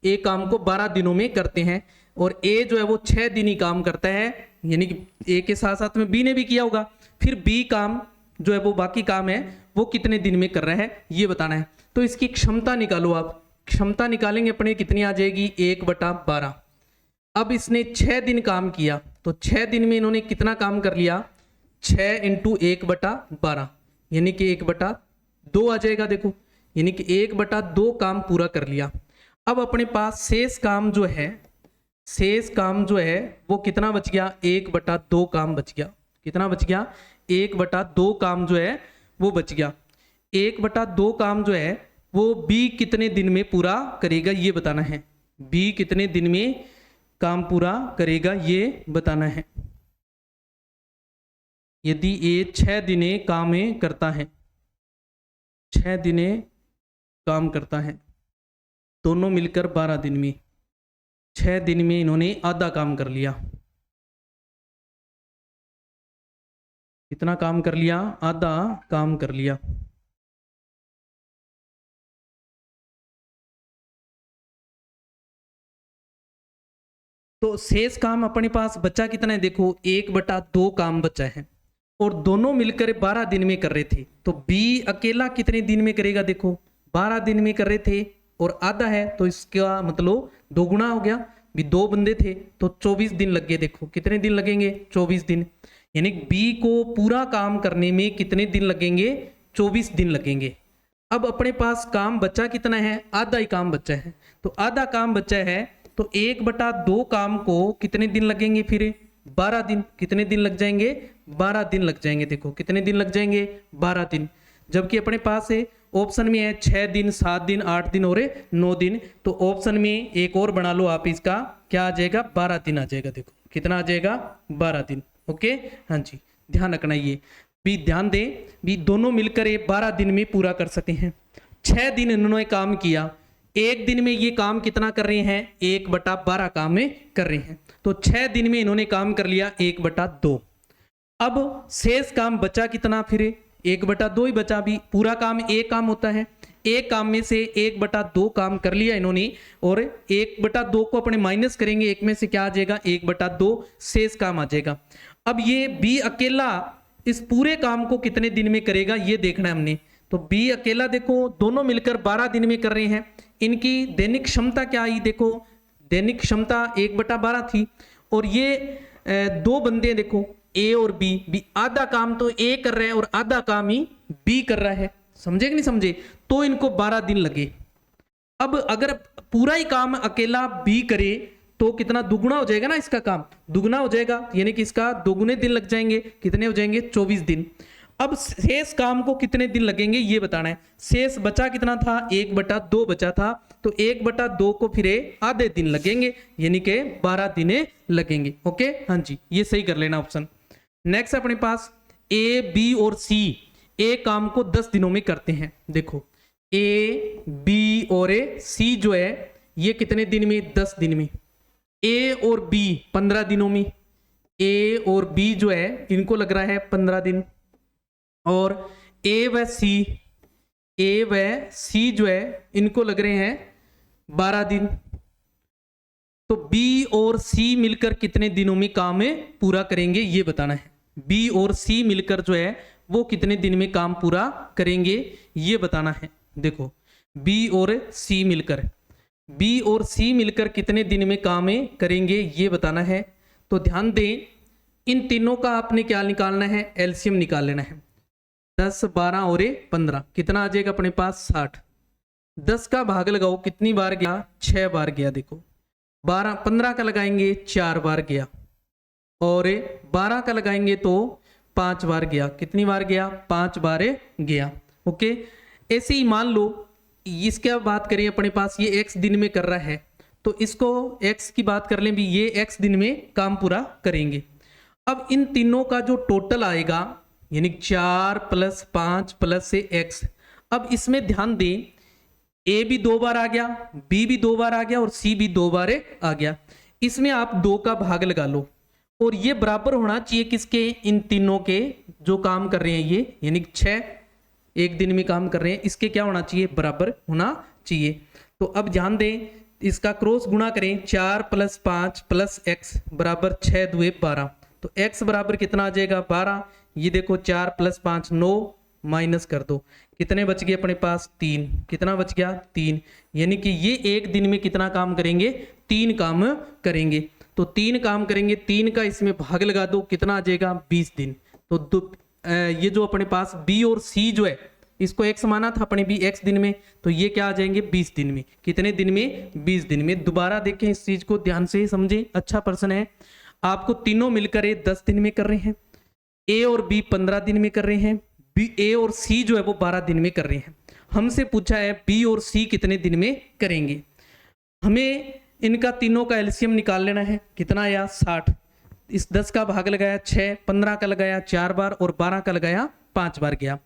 एक काम को 12 दिनों में करते हैं और ए जो है वो 6 दिन ही काम करता है यानी कि ए के साथ साथ में बी ने भी किया होगा। फिर बी काम जो है वो बाकी काम है वो कितने दिन में कर रहा है ये बताना है। तो इसकी क्षमता निकालो आप। क्षमता निकालेंगे अपने कितनी आ जाएगी 1/12। अब इसने 6 दिन काम किया तो 6 दिन में इन्होंने कितना काम कर लिया 6 × 1/12 यानी कि 1/2 आ जाएगा। देखो यानी कि 1/2 काम पूरा कर लिया। अब अपने पास शेष काम जो है वो कितना बच गया 1/2 काम बच गया। कितना बच गया 1/2 काम जो है वो बच गया। 1/2 काम जो है वो बी कितने दिन में पूरा करेगा ये बताना है। बी कितने दिन में काम पूरा करेगा ये बताना है। यदि ए 6 दिने काम करता है 6 दिने काम करता है दोनों मिलकर 12 दिन में 6 दिन में इन्होंने आधा काम कर लिया। कितना काम कर लिया आधा काम कर लिया। तो शेष काम अपने पास बचा कितना है देखो 1/2 काम बचा है और दोनों मिलकर 12 दिन में कर रहे थे। तो बी अकेला कितने दिन में करेगा देखो 12 दिन में कर रहे थे और आधा है तो इसका मतलब 2 गुना हो गया। भी 2 बंदे थे तो 24 दिन लग गए। देखो कितने दिन लगेंगे 24 दिन यानी बी को पूरा काम करने में कितने दिन लगेंगे 24 दिन लगेंगे। अब अपने पास काम बचा कितना है आधा ही काम बचा है। तो आधा काम बचा है तो 1/2 काम को कितने दिन लगेंगे फिर 12 दिन। कितने दिन लग जाएंगे 12 दिन लग जाएंगे। देखो कितने दिन लग जाएंगे 12 दिन। जबकि अपने पास है ऑप्शन में है 6 दिन 7 दिन 8 दिन और 9 दिन। तो ऑप्शन में एक और बना लो आप इसका क्या आ जाएगा 12 दिन आ जाएगा। देखो कितना आ जाएगा 12 दिन। ओके हाँ जी ध्यान रखना ये भी ध्यान दें भी दोनों मिलकर 12 दिन में पूरा कर सकते हैं। 6 दिन इन्होंने काम किया। एक दिन में ये काम कितना कर रहे हैं 1/12 काम में कर रहे हैं। तो 6 दिन में इन्होंने काम कर लिया 1/2। अब शेष काम बचा कितना फिर 1/2 ही बचा। भी पूरा काम एक काम होता है। एक काम में से 1/2 काम कर लिया इन्होंने और 1/2 को अपने माइनस करेंगे। एक में से क्या आ जाएगा 1/2 शेष काम आ जाएगा। अब ये बी अकेला इस पूरे काम को कितने दिन में करेगा ये देखना है हमने। तो बी अकेला देखो दोनों मिलकर 12 दिन में कर रहे हैं। इनकी दैनिक क्षमता क्या आई देखो दैनिक क्षमता 1/12 थी, और ये दो बंदे देखो ए और बी आधा काम तो ए कर रहा है और आधा काम ही बी कर रहा है, समझे कि नहीं समझे, तो इनको 12 दिन लगे। अब अगर पूरा ही काम अकेला बी करे तो कितना दुगुना हो जाएगा ना, इसका काम दुगुना हो जाएगा, यानी कि इसका दोगुने दिन लग जाएंगे, कितने हो जाएंगे 24 दिन। अब शेष काम को कितने दिन लगेंगे ये बताना है। शेष बचा कितना था 1/2 बचा था, तो 1/2 को फिर आधे दिन लगेंगे, यानी कि 12 दिन लगेंगे। ओके हाँ जी, ये सही कर लेना ऑप्शन। नेक्स्ट अपने पास ए बी और सी ए काम को 10 दिनों में करते हैं। देखो ए बी और सी जो है ये कितने दिन में, 10 दिन में। ए और बी 15 दिनों में, ए और बी जो है इनको लग रहा है 15 दिन, और ए व सी जो है इनको लग रहे हैं 12 दिन। तो बी और सी मिलकर कितने दिनों में काम पूरा करेंगे ये बताना है। बी और सी मिलकर जो है वो कितने दिन में काम पूरा करेंगे ये बताना है। देखो बी और सी मिलकर कितने दिन में काम करेंगे ये बताना है। तो ध्यान दें, इन तीनों का आपने क्या निकालना है, एलसीएम निकाल लेना है। 10, 12 और 15 कितना आ जाएगा अपने पास 60। 10 का भाग लगाओ, कितनी बार गया, 6 बार गया। देखो 15 का लगाएंगे 4 बार गया, और 12 का लगाएंगे तो 5 बार गया। कितनी बार गया, 5 बार गया। ओके, ऐसे ही मान लो इसके बात करें अपने पास ये x दिन में कर रहा है, तो इसको x की बात कर लें भी, ये x दिन में काम पूरा करेंगे। अब इन तीनों का जो टोटल आएगा यानी 4 + 5 + x। अब इसमें ध्यान दें, a भी 2 बार आ गया, b भी 2 बार आ गया और c भी 2 बार आ गया। इसमें आप 2 का भाग लगा लो, और ये बराबर होना चाहिए किसके, इन तीनों के जो काम कर रहे हैं ये, यानी 6 एक दिन में काम कर रहे हैं, इसके क्या होना चाहिए, बराबर होना चाहिए। तो अब ध्यान दें, इसका क्रॉस गुणा करें, 4 + 5 + x बराबर 6 × 2 = 12। तो x बराबर कितना आ जाएगा 12। ये देखो 4 + 5 9, माइनस कर दो, कितने बच गए अपने पास 3। कितना बच गया 3, यानी कि ये एक दिन में कितना काम करेंगे, 3 काम करेंगे। तो 3 काम करेंगे, 3 का इसमें भाग लगा दो, कितना आ जाएगा 20 दिन। तो ये जो अपने पास b और c जो है इसको x माना था अपने भी x दिन में, तो ये क्या आ जाएंगे 20 दिन में। कितने दिन में, 20 दिन में। दोबारा देखें इस चीज को, ध्यान से समझें, अच्छा प्रश्न है। आपको तीनों मिलकर ये 10 दिन में कर रहे हैं, a और b 15 दिन में कर रहे हैं, a और c जो है वो 12 दिन में कर रहे हैं। हमसे पूछा है b और c कितने दिन में करेंगे। हमें इनका तीनों का एलसीएम निकाल लेना है। कितना आया 60। इस 10 का भाग लगाया 6, 15 का लगाया 4 बार और 12 का लगाया 5 बार गया।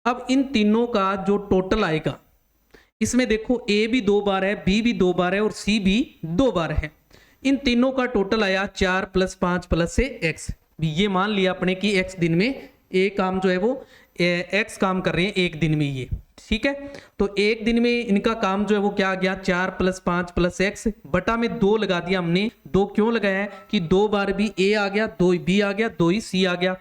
अब इन तीनों का जो टोटल आएगा, इसमें देखो a भी 2 बार है, b भी 2 बार है और c भी 2 बार है। इन तीनों का टोटल आया 4 + 5 + x। ये मान लिया अपने कि x दिन में a काम जो है वो x काम कर रहे हैं एक दिन में ये, ठीक है। तो एक दिन में इनका काम जो है वो क्या आ गया, 4 + 5 + x बटा में 2 लगा दिया हमने। 2 क्यों लगाया है कि 2 बार भी a आ गया, 2 b आ गया, 2 ही c आ गया।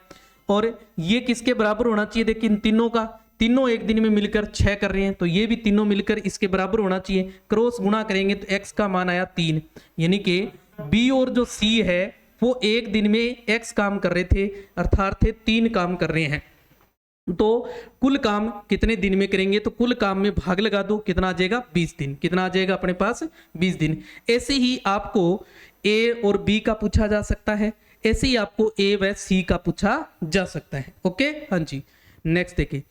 और ये किसके बराबर होना चाहिए, देखिए इन तीनों का, तीनों एक दिन में मिलकर 6 कर रहे हैं, तो ये भी तीनों मिलकर इसके बराबर होना चाहिए। क्रॉस गुणा करेंगे तो x का मान आया 3, यानी कि b और जो c है वो एक दिन में x काम कर रहे थे, अर्थात थे 3 काम कर रहे हैं। तो कुल काम कितने दिन में करेंगे, तो कुल काम में भाग लगा दो, कितना आ जाएगा 20 दिन। कितना आ जाएगा अपने पास 20 दिन। ऐसे ही आपको a और b का पूछा जा सकता है, ऐसे ही आपको a व c का पूछा जा सकता है। ओके हाँ जी, नेक्स्ट देखिए,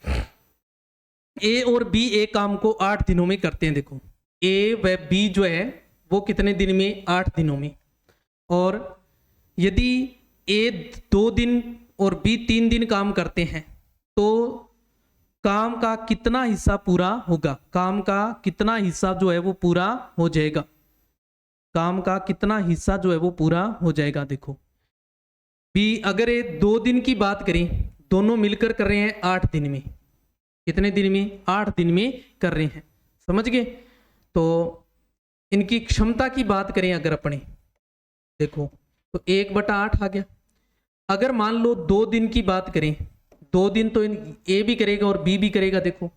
a और b एक काम को 8 दिनों में करते हैं। देखो a व b जो है वो कितने दिन में, 8 दिनों में। और यदि a 2 दिन और b 3 दिन काम करते हैं तो काम का कितना हिस्सा पूरा होगा, काम का कितना हिस्सा जो है वो पूरा हो जाएगा, काम का कितना हिस्सा जो है वो पूरा हो जाएगा। देखो भी अगर ये 2 दिन की बात करें, दोनों मिलकर कर रहे हैं 8 दिन में। कितने दिन में, 8 दिन में कर रहे हैं, समझ गए। तो इनकी क्षमता की बात करें अगर अपने, देखो तो 1/8 आ गया। अगर मान लो 2 दिन की बात करें, 2 दिन तो ए भी करेगा और बी भी करेगा। देखो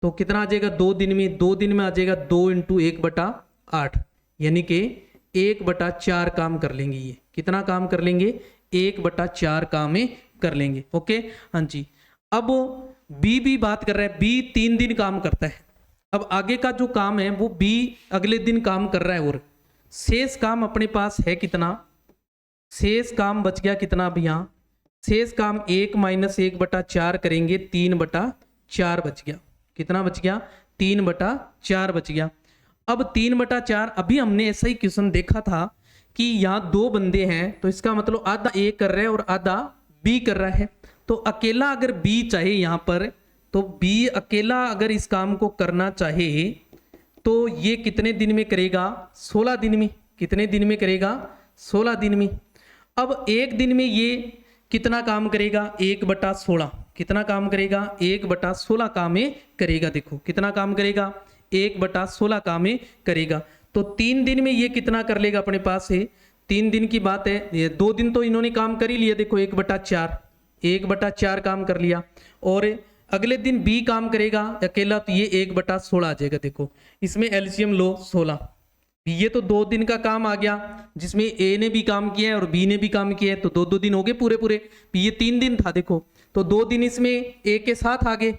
तो कितना आ जाएगा 2 दिन में, 2 दिन में आ जाएगा 2 × 1/8, यानी कि 1/4 काम कर लेंगे। ये कितना काम कर लेंगे? 1/4 काम कर लेंगे। ओके, हाँ जी। अब बी भी बात कर रहा है, बी 3 दिन काम करता है। अब आगे का जो काम है वो बी अगले दिन काम कर रहा है, और शेष काम अपने पास है कितना? शेष काम बच गया कितना? अब यहाँ शेष काम 1 - 1/4 करेंगे, 3/4 बच गया। कितना बच गया? 3/4 बच गया। अब 3/4, अभी हमने ऐसा ही क्वेश्चन देखा था कि यहाँ 2 बंदे हैं, तो इसका मतलब आधा ए कर रहे हैं और आधा बी कर रहा है। तो अकेला अगर बी चाहे यहाँ पर, तो बी अकेला अगर इस काम को करना चाहे तो ये कितने दिन में करेगा? 16 दिन में। कितने दिन में करेगा? 16 दिन में। अब एक दिन में ये कितना काम करेगा? 1/16। कितना काम करेगा? 1/16 काम करेगा। देखो कितना काम करेगा? 1/16 काम करेगा। तो 3 दिन में ये कितना कर लेगा अपने पास है? 3 दिन की बात है, ये 2 दिन तो इन्होंने काम कर ही लिया। देखो 1/4 काम कर लिया, और अगले दिन बी काम करेगा अकेला, तो ये 1/16 आ जाएगा। देखो इसमें एलसीएम लो 16। ये तो 2 दिन का काम आ गया, जिसमें ए ने भी काम किया है और बी ने भी काम किया है, तो 2 दिन हो गए पूरे पूरे। ये 3 दिन था देखो, तो 2 दिन इसमें ए के साथ आ गए,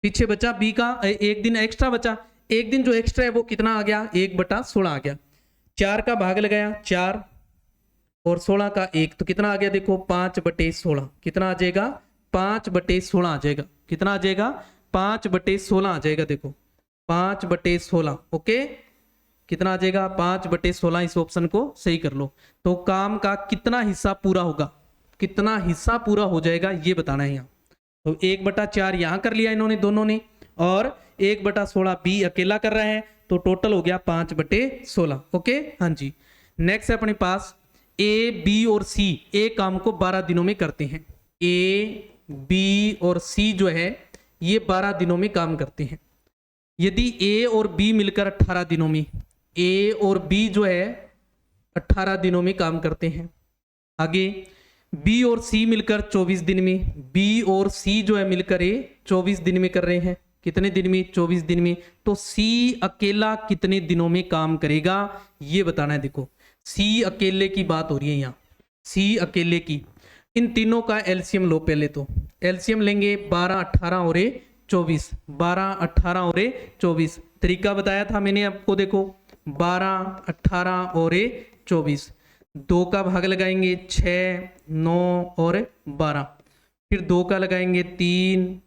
पीछे बचा बी का 1 दिन एक्स्ट्रा बचा। 1 दिन जो एक्स्ट्रा है वो कितना आ गया? 1/16 आ गया। 4 का भाग लगाया, 4 और 16 का 1, तो कितना आ गया? देखो 5/16। कितना आ जाएगा? 5/16 आ जाएगा। कितना आ जाएगा? 5/16 आ जाएगा। देखो 5/16। ओके, कितना आ जाएगा? 5/16। इस ऑप्शन को सही कर लो। तो काम का कितना हिस्सा पूरा होगा, कितना हिस्सा पूरा हो जाएगा, ये बताना है यहाँ। तो 1/4 यहाँ कर लिया इन्होंने दोनों ने, और 1/16 बी अकेला कर रहा है, तो टोटल हो गया 5/16। ओके, हाँ जी। नेक्स्ट है अपने पास ए, बी और सी एक काम को 12 दिनों में करते हैं। ए, बी और सी जो है ये 12 दिनों में काम करते हैं। यदि ए और बी मिलकर 18 दिनों में, ए और बी जो है 18 दिनों में काम करते हैं। आगे बी और सी मिलकर 24 दिन में, बी और सी जो है मिलकर ये 24 दिन में कर रहे हैं। कितने दिन में? 24 दिन में। तो सी अकेला कितने दिनों में काम करेगा, ये बताना है। देखो सी अकेले की बात हो रही है यहाँ, सी अकेले की। इन तीनों का एलसीएम लो। पहले तो एलसीएम लेंगे, 12, 18 और 24। 12, 18 और 24 तरीका बताया था मैंने आपको। देखो 12, 18 और 24, 2 का भाग लगाएंगे 6, 9 और 12, फिर 2 का लगाएंगे 3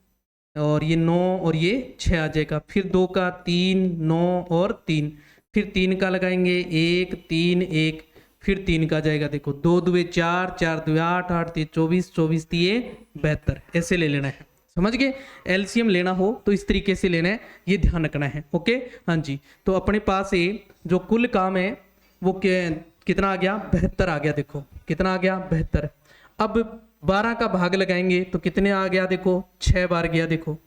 और ये 9 और ये 6 आ जाएगा, फिर 2 का 3, 9 और 3, फिर 3 का लगाएंगे 1, 3, 1, फिर 3 का जाएगा। देखो 2 दूए 4, 4 दूए 8, 8 तीय 24, 24 तीय 72। ऐसे ले लेना है, समझ गए? एलसीएम लेना हो तो इस तरीके से लेना है, ये ध्यान रखना है। ओके, हाँ जी। तो अपने पास ये जो कुल काम है वो कितना आ गया? 72 आ गया। देखो कितना आ गया? 72। अब 12 का भाग लगाएंगे तो कितने आ गया? देखो 6 बार गया। देखो,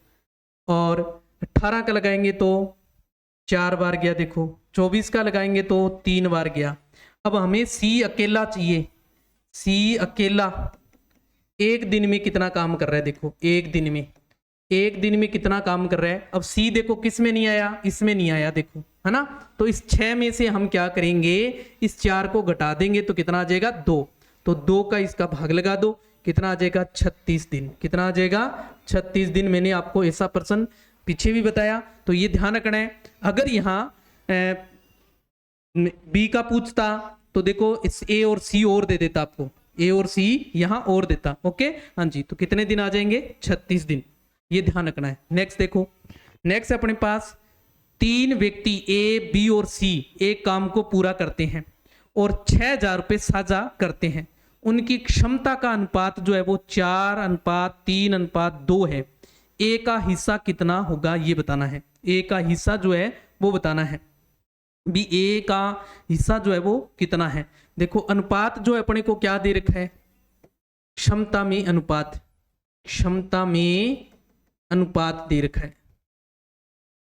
और 18 का लगाएंगे तो 4 बार गया। देखो 24 का लगाएंगे तो 3 बार गया। अब हमें सी अकेला चाहिए। सी अकेला एक दिन में कितना काम कर रहा है? देखो एक दिन में कितना काम कर रहा है? अब सी देखो किस में नहीं आया? इसमें नहीं आया। देखो है ना, तो इस 6 में से हम क्या करेंगे? इस 4 को घटा देंगे तो कितना आ जाएगा? 2। तो 2 का इसका भाग लगा दो, कितना आ जाएगा? 36 दिन। कितना आ जाएगा? 36 दिन। मैंने आपको ऐसा पर्सन पीछे भी बताया, तो ये ध्यान रखना है। अगर यहाँ बी का पूछता तो देखो इस ए और सी और दे देता आपको, ए और सी यहां और देता। ओके, हाँ जी। तो कितने दिन आ जाएंगे? 36 दिन। ये ध्यान रखना है। नेक्स्ट देखो, नेक्स्ट अपने पास 3 व्यक्ति ए, बी और सी एक काम को पूरा करते हैं और 6,000 रुपये साझा करते हैं। उनकी क्षमता का अनुपात जो है वो 4:3:2 है। ए का हिस्सा कितना होगा, ये बताना है। ए का हिस्सा जो है वो बताना है। भी ए का हिस्सा जो है वो कितना है? देखो अनुपात जो है अपने को क्या दे रखा है? क्षमता में अनुपात, क्षमता में अनुपात दे रखा है।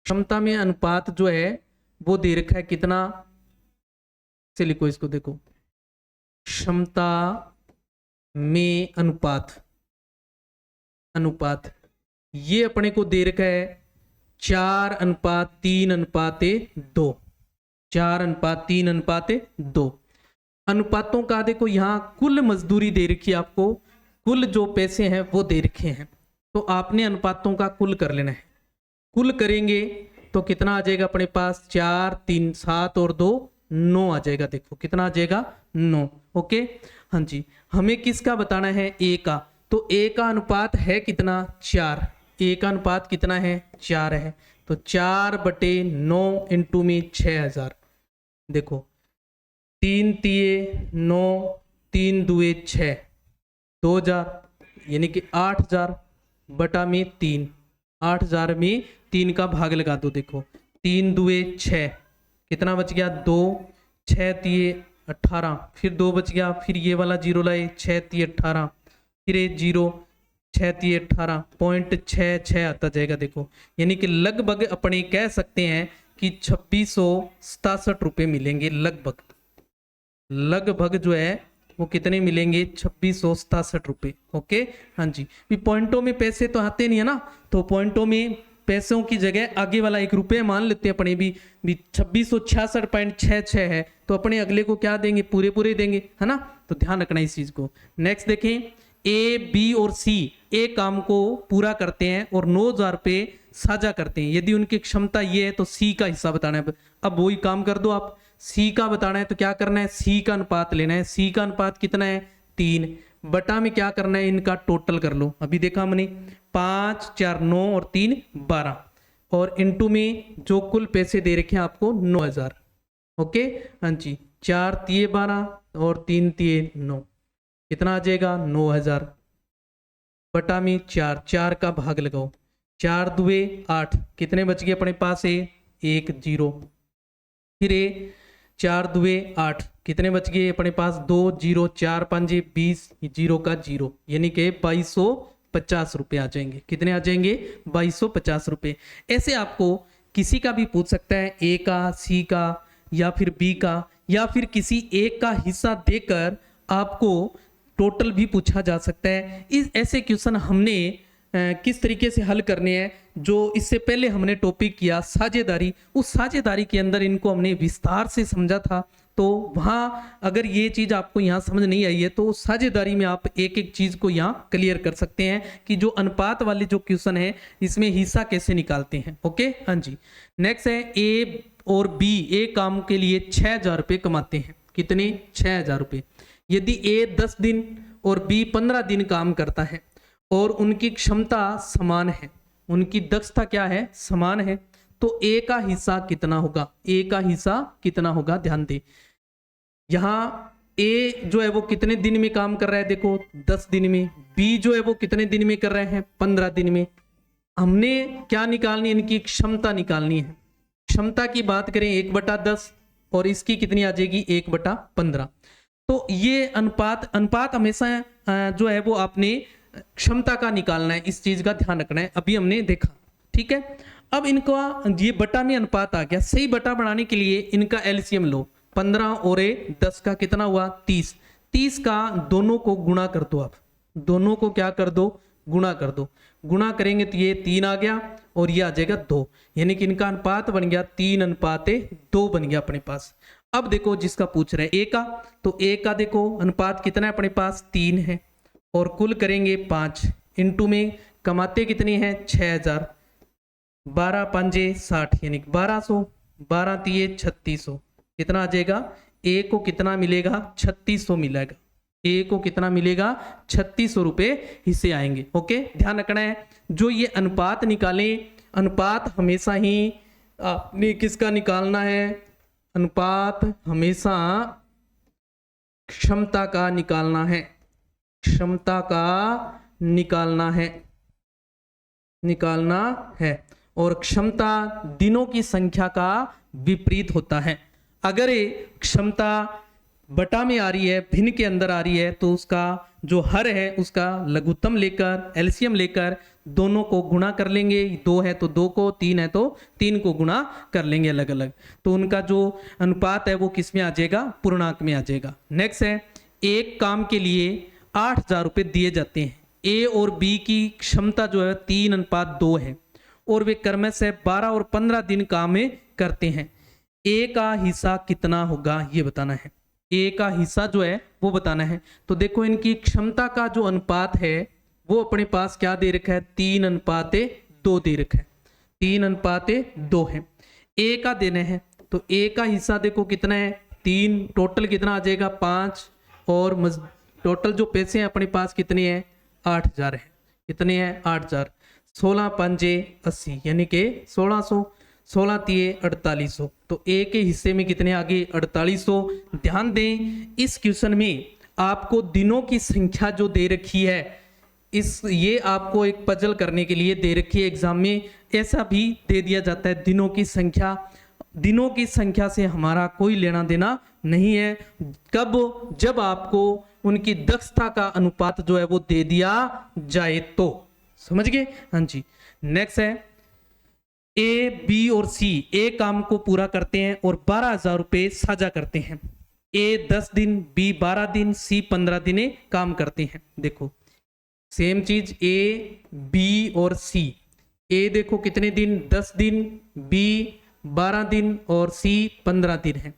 क्षमता में अनुपात जो है वो दे रखा है कितना से लिखो इसको। देखो क्षमता में अनुपात, अनुपात ये अपने को दे रखा है 4:3:2। 4:3:2। अनुपातों का देखो यहाँ कुल मजदूरी दे रखी है आपको, कुल जो पैसे हैं वो दे रखे हैं, तो आपने अनुपातों का कुल कर लेना है। कुल करेंगे तो कितना आ जाएगा अपने पास, 4 3 7 और 2 9 आ जाएगा। देखो कितना आ जाएगा, 9। ओके हाँ जी, हमें किसका बताना है, ए का। तो ए का अनुपात है कितना, 4। ए का अनुपात कितना है, 4 है। तो 4/9 इंटू में 6000। देखो 3 तिये 9, 3 दुए 6, 2000 यानी कि 8000 बटा में 3। 8000 में 3 का भाग लगा दो। देखो 3 दुए 6, कितना बच गया, 2, 6 तिये 18, फिर 2 बच गया, फिर ये वाला जीरो लाए, 6 तिये 18, फिर ये जीरो, 6 तिये 18.66 आता जाएगा। देखो यानी कि लगभग अपने कह सकते हैं कि 2667 रुपये मिलेंगे। लगभग जो है वो कितने मिलेंगे, 2667 रुपये। ओके हाँ जी, भी पॉइंटों में पैसे तो आते नहीं है ना, तो पॉइंटों में पैसों की जगह आगे वाला 1 रुपये मान लेते हैं अपने भी 2666.66 है, तो अपने अगले को क्या देंगे, पूरे देंगे, है ना। तो ध्यान रखना इस चीज को। नेक्स्ट देखें, ए बी और सी ए काम को पूरा करते हैं और 9000 रुपये साझा करते हैं। यदि उनकी क्षमता ये है तो सी का हिस्सा बताना है। अब वही काम कर दो आप, सी का बताना है तो क्या करना है, सी का अनुपात लेना है। सी का अनुपात कितना है, 3 बटा में क्या करना है, इनका टोटल कर लो। अभी देखा हमने 5 4 9 और 3 12 और इनटू में जो कुल पैसे दे रखे हैं आपको 9000। ओके हाँ जी, 4 तिये 12 और 3 तिये 9, कितना आ जाएगा, 9000 बटा में 4। 4 का भाग लगाओ, 4 दुए 8, कितने बच गए अपने पास, 1 0, फिर 4 दुए 8, कितने बच गए अपने पास, 2 0, 4 5 20, 0 का 0, यानी कि 2250 रुपये आ जाएंगे। कितने आ जाएंगे, 2250 रुपये। ऐसे आपको किसी का भी पूछ सकता है, ए का, सी का या फिर बी का, या फिर किसी एक का हिस्सा देकर आपको टोटल भी पूछा जा सकता है। इस ऐसे क्वेश्चन हमने किस तरीके से हल करने हैं, जो इससे पहले हमने टॉपिक किया साझेदारी, उस साझेदारी के अंदर इनको हमने विस्तार से समझा था। तो वहाँ अगर ये चीज़ आपको यहाँ समझ नहीं आई है तो साझेदारी में आप एक एक चीज़ को यहाँ क्लियर कर सकते हैं कि जो अनुपात वाले जो क्वेश्चन है इसमें हिस्सा कैसे निकालते हैं। ओके हाँ जी, नेक्स्ट है ए और बी ए काम के लिए 6000 रुपये कमाते हैं। कितने, 6000 रुपये। यदि ए 10 दिन और बी 15 दिन काम करता है और उनकी क्षमता समान है, उनकी दक्षता क्या है, समान है, तो ए का हिस्सा कितना होगा, ए का हिस्सा कितना होगा, ध्यान दे। यहाँ ए जो है वो कितने दिन में काम कर रहा है, देखो 10 दिन में। बी जो है वो कितने दिन में कर रहे हैं, 15 दिन में। हमने क्या निकालनी है, इनकी क्षमता निकालनी है। क्षमता की बात करें 1/10 और इसकी कितनी आ जाएगी, 1/15। तो ये अनुपात हमेशा जो है वो आपने क्षमता का निकालना है, इस चीज का ध्यान रखना है। अभी हमने देखा, ठीक है। अब इनका ये बटा में अनुपात आ गया। सही बटा बनाने के लिए इनका एलसीएम लो, 15 और 10 का कितना हुआ, 30। 30 का दोनों को गुणा कर दो। आप दोनों को क्या कर दो, गुणा कर दो। गुणा करेंगे तो ये 3 आ गया और ये आ जाएगा 2, यानी कि इनका अनुपात बन गया 3:2 बन गया अपने पास। अब देखो जिसका पूछ रहे हैं ए का, तो ए का देखो अनुपात कितना है अपने पास, 3 है और कुल करेंगे 5, इंटू में कमाते कितने हैं, 6000, 12 5 60 यानी 1200, 12 तिये 3600, कितना आ जाएगा, ए को कितना मिलेगा, 3600 मिलेगा। ए को कितना मिलेगा, 3600 रुपये हिस्से आएंगे। ओके ध्यान रखना है, जो ये अनुपात निकालें, अनुपात हमेशा ही आपने किसका निकालना है, अनुपात हमेशा क्षमता का निकालना है, क्षमता का निकालना है और क्षमता दिनों की संख्या का विपरीत होता है। अगर ये क्षमता बटा में आ रही है, भिन्न के अंदर आ रही है, तो उसका जो हर है उसका लघुत्तम लेकर एलसीएम लेकर दोनों को गुणा कर लेंगे। 2 है तो 2 को, 3 है तो 3 को गुणा कर लेंगे अलग अलग, तो उनका जो अनुपात है वो किस में आ जाएगा, पूर्णांक में आ जाएगा। नेक्स्ट है, एक काम के लिए 8000 रुपये दिए जाते हैं। ए और बी की क्षमता जो है 3:2 है और वे क्रमशः 12 और 15 दिन काम करते हैं। ए का हिस्सा कितना होगा ये बताना है। ए का हिस्सा जो है वो बताना है। तो देखो इनकी क्षमता का जो अनुपात है वो अपने पास क्या दे रखा है, 3:2 दे रखा है, 3:2 है। ए का देने हैं तो ए का हिस्सा देखो कितना है 3, टोटल कितना आ जाएगा 5, और टोटल जो पैसे हैं अपने पास कितने हैं 8,000 है। कितने हैं 8,000। 16 पंजे 80 यानी कि 1600, 16 तिये 4800। तो ए के हिस्से में कितने आ गए 4800। ध्यान दें इस क्वेश्चन में आपको दिनों की संख्या जो दे रखी है, ये आपको एक पजल करने के लिए दे रखी है। एग्जाम में ऐसा भी दे दिया जाता है दिनों की संख्या। दिनों की संख्या से हमारा कोई लेना देना नहीं है। कब, जब आपको उनकी दक्षता का अनुपात जो है वो दे दिया जाए तो। समझ गए? हाँ जी। नेक्स्ट है ए, बी और सी ए काम को पूरा करते हैं और 12,000 रुपए साझा करते हैं। ए 10 दिन, बी 12 दिन, सी 15 दिन काम करते हैं। देखो सेम चीज ए, बी और सी। ए देखो कितने दिन 10 दिन, बी 12 दिन और सी 15 दिन है।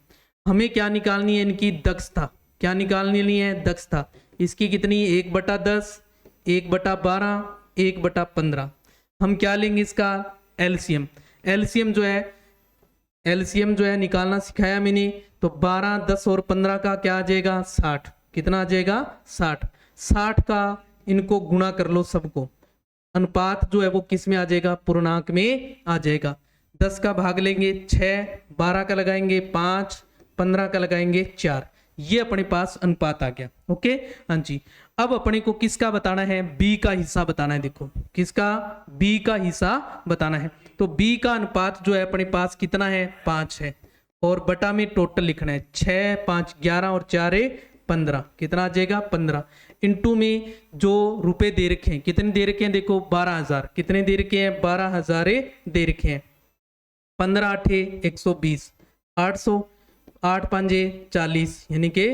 हमें क्या निकालनी है इनकी दक्षता। क्या निकालनी है दक्षता। इसकी कितनी 1/10, 1/12, 1/15। हम क्या लेंगे इसका एलसीएम। एलसीएम जो है निकालना सिखाया मैंने। तो 12, 10 और 15 का क्या आ जाएगा 60। कितना आ जाएगा 60। 60 का इनको गुणा कर लो सबको। अनुपात जो है वो किस में आ जाएगा पूर्णांक में आ जाएगा। 10 का भाग लेंगे 6, 12 का लगाएंगे 5, 15 का लगाएंगे 4। ये अपने पास अनुपात आ गया। ओके हाँ जी। अब अपने को किसका बताना है, बी का हिस्सा बताना है। देखो किसका, बी का हिस्सा बताना है। तो बी का अनुपात जो है अपने पास कितना है 5 है, और बटा में टोटल लिखना है 6, 5 11 और 4 15। कितना आ जाएगा 15। इंटू में जो रुपए दे रखे हैं कितने दे रखे हैं देखो 12,000। कितने दे रखे हैं 12,000 दे रखे हैं। 15 8 120, 800, 8 5 40 यानी कि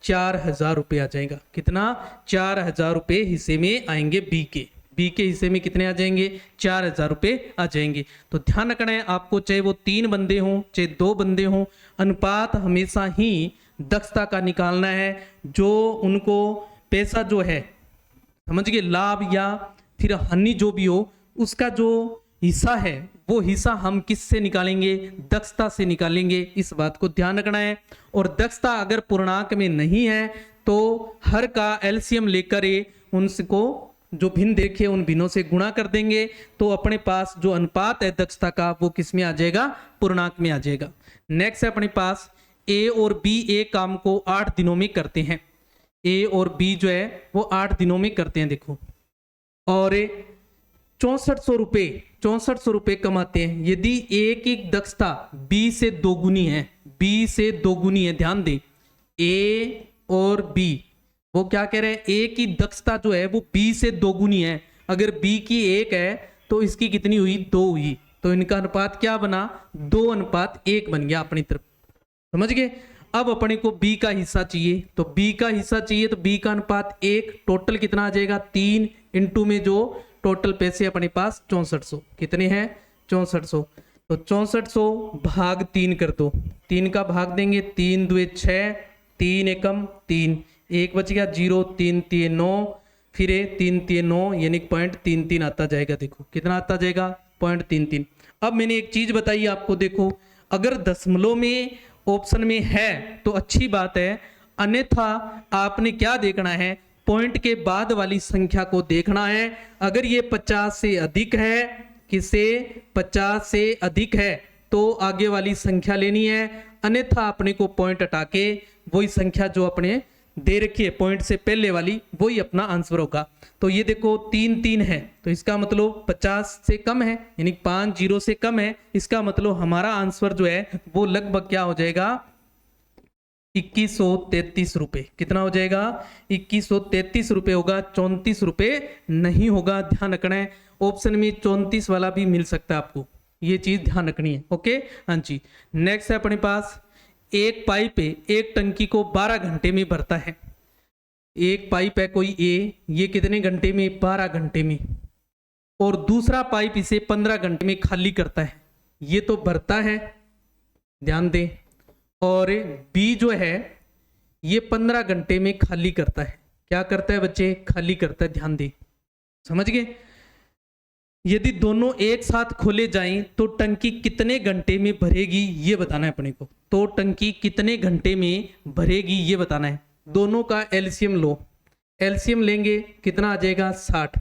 4,000 रुपये आ जाएगा। कितना 4,000 रुपये हिस्से में आएंगे बी के। बी के हिस्से में कितने आ जाएंगे 4,000 रुपये आ जाएंगे। तो ध्यान रखना है आपको, चाहे वो 3 बंदे हों चाहे 2 बंदे हों, अनुपात हमेशा ही दक्षता का निकालना है। जो उनको पैसा जो है समझ गए, लाभ या फिर हानि जो भी हो, उसका जो हिस्सा है वो हिस्सा हम किससे निकालेंगे, दक्षता से निकालेंगे। इस बात को ध्यान रखना है। और दक्षता अगर पूर्णांक में नहीं है तो हर का एलसीएम लेकर उनको जो भिन्न देखे उन भिन्नों से गुणा कर देंगे। तो अपने पास जो अनुपात है दक्षता का वो किस में आ जाएगा, पूर्णांक में आ जाएगा। नेक्स्ट है अपने पास ए और बी ए काम को 8 दिनों में करते हैं। ए और बी जो है वो 8 दिनों में करते हैं। देखो और 6400 रुपये कमाते हैं। यदि ए की दक्षता बी से दोगुनी है, बी से दोगुनी है, ध्यान दें ए और बी वो क्या कह रहे हैं, ए की दक्षता जो है वो बी से दोगुनी है। अगर बी की 1 है तो इसकी कितनी हुई 2 हुई। तो इनका अनुपात क्या बना 2:1 बन गया अपनी तरफ। समझ गए? अब अपने को बी का हिस्सा चाहिए। तो बी का हिस्सा चाहिए तो बी का अनुपात 1, टोटल कितना आ जाएगा 3, इंटू में जो टोटल पैसे अपने पास 6400। कितने हैं 6400। तो 6400 भाग 3 कर दो। 3 का भाग देंगे 3 2 6, 3 एकम 3, 1 बच गया 0, 3 3 9, फिर 3 3 9 यानी 0.33 आता जाएगा। देखो कितना आता जाएगा 0.33। अब मैंने एक चीज बताई आपको, देखो अगर दशमलव में ऑप्शन में है तो अच्छी बात है, अन्यथा आपने क्या देखना है, पॉइंट के बाद वाली संख्या को देखना है। अगर ये 50 से अधिक है, किसे 50 से अधिक है तो आगे वाली संख्या लेनी है, अन्यथा अपने को पॉइंट हटा के वही संख्या जो अपने दे रखी है पॉइंट से पहले वाली वही अपना आंसर होगा। तो ये देखो 3 3 है तो इसका मतलब 50 से कम है, यानी 5 0 से कम है। इसका मतलब हमारा आंसर जो है वो लगभग क्या हो जाएगा 2133 रुपये। कितना हो जाएगा 2133 रुपये होगा, 34 रुपये नहीं होगा। ध्यान रखना है ऑप्शन में 34 वाला भी मिल सकता है आपको, ये चीज ध्यान रखनी है। ओके हाँ जी। नेक्स्ट है अपने पास एक पाइप है, एक टंकी को 12 घंटे में भरता है। एक पाइप है कोई ए, ये कितने घंटे में 12 घंटे में, और दूसरा पाइप इसे 15 घंटे में खाली करता है। ये तो भरता है ध्यान दें। और बी जो है ये 15 घंटे में खाली करता है। क्या करता है बच्चे? खाली करता है। ध्यान दें, समझ गए। यदि दोनों एक साथ खोले जाएं तो टंकी कितने घंटे में भरेगी ये बताना है अपने को। तो टंकी कितने घंटे में भरेगी ये बताना है। दोनों का एलसीएम लो। एलसीएम लेंगे कितना आ जाएगा? 60।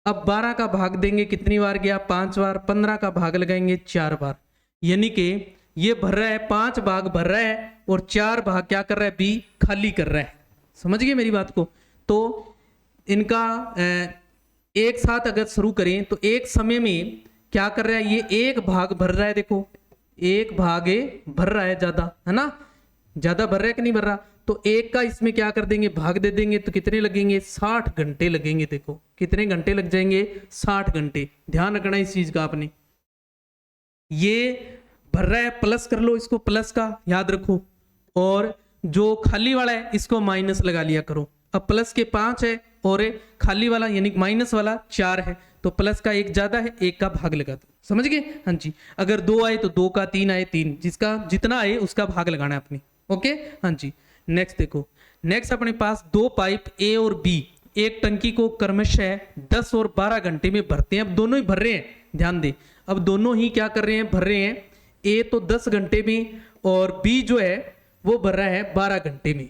अब 12 का भाग देंगे कितनी बार गया? 5 बार। 15 का भाग लगाएंगे 4 बार। यानी कि ये भर रहा है, 5 भाग भर रहा है और 4 भाग क्या कर रहा है? बी खाली कर रहा है। समझ गए मेरी बात को। तो इनका एक साथ अगर शुरू करें तो एक समय में क्या कर रहा है? ये एक भाग भर रहा है। देखो एक भाग भर रहा है, ज्यादा है ना, ज्यादा भर रहा है कि नहीं भर रहा। तो एक का इसमें क्या कर देंगे? भाग दे देंगे। तो कितने लगेंगे? 60 घंटे लगेंगे। देखो कितने घंटे लग जाएंगे? 60 घंटे। ध्यान रखना इस चीज का आपने। ये भर रहा है, प्लस कर लो इसको, प्लस का याद रखो। और जो खाली वाला है इसको माइनस लगा लिया करो। अब प्लस के 5 है और खाली वाला यानी माइनस वाला 4 है, तो प्लस का एक ज्यादा है, एक का भाग लगा दो। समझ गए? हाँ जी। अगर 2 आए तो 2 का, 3 आए 3, जिसका जितना आए उसका भाग लगाना है अपनी। ओके हाँ जी। नेक्स्ट देखो, नेक्स्ट अपने पास 2 पाइप ए और बी एक टंकी को क्रमशः 10 और 12 घंटे में भरते हैं। अब दोनों ही भर रहे हैं, ध्यान दे। अब दोनों ही क्या कर रहे हैं? भर रहे हैं। ए तो 10 घंटे में और बी जो है वो भर रहा है 12 घंटे में।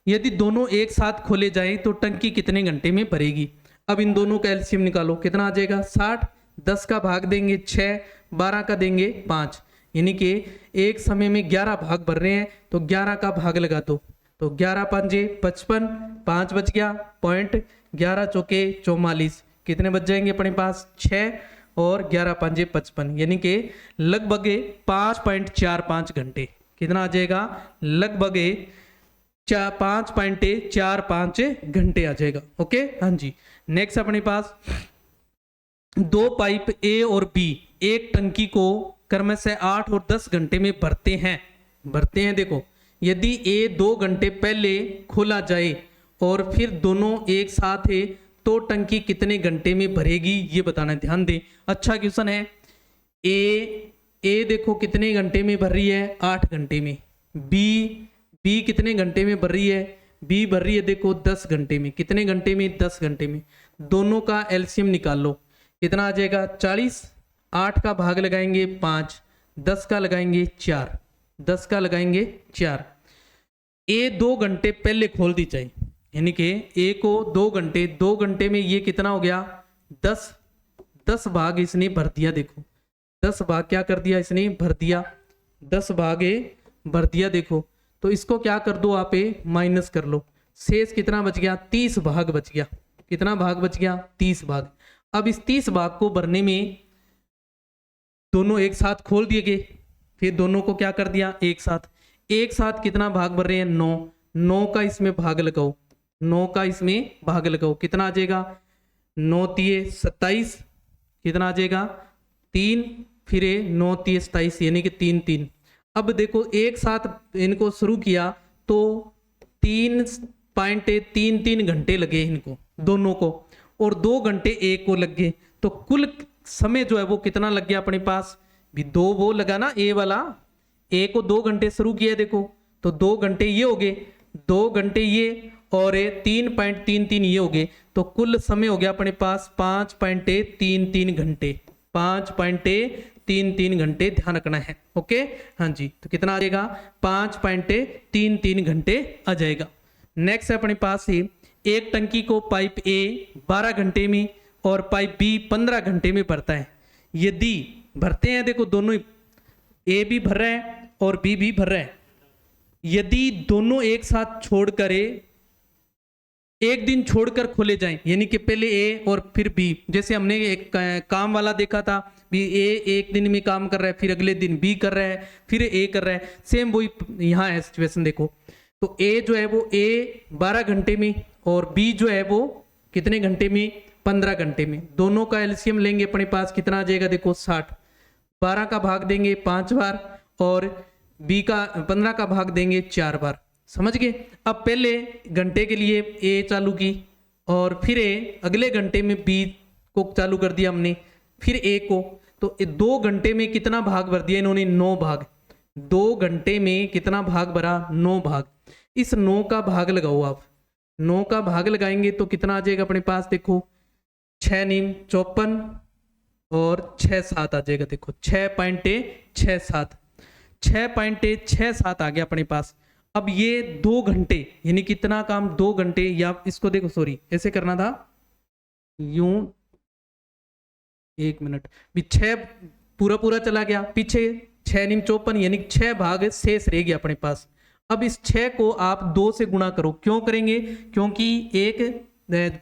यदि दोनों एक साथ खोले जाएं तो टंकी कितने घंटे में भरेगी? अब इन दोनों का एलसीएम निकालो, कितना आ जाएगा? 60। 10 का भाग देंगे 6, 12 का देंगे 5, यानी कि एक समय में 11 भाग भर रहे हैं, तो 11 का भाग लगा दो। तो 11 पंजे 55, 5 बच गया पॉइंट, 11 चौके 44, कितने बच जाएंगे अपने पास? 6 और 11 पंजे 55, यानी कि लगभग 5.45 घंटे। कितना आ जाएगा? लगभग 5.45 घंटे आ जाएगा। ओके हाँ जी। नेक्स्ट अपने पास 2 पाइप ए और बी एक टंकी को क्रमशः 8 और 10 घंटे में भरते हैं। देखो यदि ए 2 घंटे पहले खोला जाए और फिर दोनों एक साथ है तो टंकी कितने घंटे में भरेगी ये बताना है। ध्यान दे, अच्छा क्वेश्चन है। ए देखो कितने घंटे में भर रही है? 8 घंटे में। बी कितने घंटे में भर रही है? बी भर रही है देखो 10 घंटे में। कितने घंटे में? 10 घंटे में। दोनों का एलसीएम निकाल लो, कितना आ जाएगा? 40। 8 का भाग लगाएंगे 5, 10 का लगाएंगे 4, 10 का लगाएंगे 4। ए 2 घंटे पहले खोल दी जाए, यानी कि ए को 2 घंटे में ये कितना हो गया? 10 भाग इसने भर दिया। देखो 10 भाग क्या कर दिया इसने? भर दिया। 10 भाग भर दिया। देखो तो इसको क्या कर दो आप? माइनस कर लो। शेष कितना बच गया? 30 भाग बच गया। कितना भाग बच गया? 30 भाग। अब इस 30 भाग को भरने में दोनों एक साथ खोल दिए गए, फिर दोनों को क्या कर दिया? एक साथ कितना भाग भर रहे हैं? 9 का इसमें भाग लगाओ, 9 का इसमें भाग लगाओ, कितना आ जाएगा? 9 तिये 27, कितना आ जाएगा? 3, फिर 9 तिये 27, यानी कि 3। अब देखो एक साथ इनको शुरू किया तो 3.33 घंटे लगे इनको दोनों को, और 2 घंटे एक को लग गए। तो कुल समय जो है वो कितना लग गया अपने पास? भी 2 वो लगा ना, ए वाला, ए को 2 घंटे शुरू किया देखो, तो 2 घंटे ये हो गए, 2 घंटे ये और 3.33 ये हो गए, तो कुल समय हो गया अपने पास 5.33 घंटे। 5.33 घंटे ध्यान रखना है। ओके हाँ जी। तो कितना आ जाएगा? 5.33 घंटे आ जाएगा। नेक्स्ट है अपने पास ही एक टंकी को पाइप ए 12 घंटे में और पाइप बी 15 घंटे में भरता है। यदि भरते हैं, देखो दोनों ही, ए भी भर रहा है और बी भी भर रहा है। यदि दोनों एक साथ छोड़कर एक दिन छोड़कर खोले जाएं, यानी कि पहले ए और फिर बी, जैसे हमने एक काम वाला देखा था, भी ए एक दिन में काम कर रहा है, फिर अगले दिन बी कर रहा है, फिर ए कर रहा है, सेम वही यहाँ है सिचुएशन। देखो तो ए जो है वो ए 12 घंटे में और बी जो है वो कितने घंटे में? 15 घंटे में। दोनों का एलसीएम लेंगे अपने पास, कितना आ जाएगा? देखो 60। 12 का भाग देंगे 5 बार और बी का 15 का भाग देंगे 4 बार। समझ गए? अब पहले घंटे के लिए ए चालू की और फिर अगले घंटे में बी को चालू कर दिया हमने, फिर ए को। तो 2 घंटे में कितना भाग भर दिया इन्होंने? 9 भाग। 2 घंटे में कितना भाग भरा, 9 भाग। इस 9 का भाग लगाओ आप, 9 का भाग लगाएंगे तो कितना आ जाएगा अपने पास, देखो 6 नीम 54 और 6 7 आ जाएगा, देखो 6.67, 6.67 आ गया अपने पास। अब ये 2 घंटे यानी कितना काम, 2 घंटे, या इसको देखो सॉरी ऐसे करना था, यूं 1 मिनट भी, 6 पूरा पूरा चला गया पीछे, 6 नीम 54 यानी 6 भाग शेष रह गया अपने पास। अब इस 6 को आप 2 से गुणा करो, क्यों करेंगे, क्योंकि एक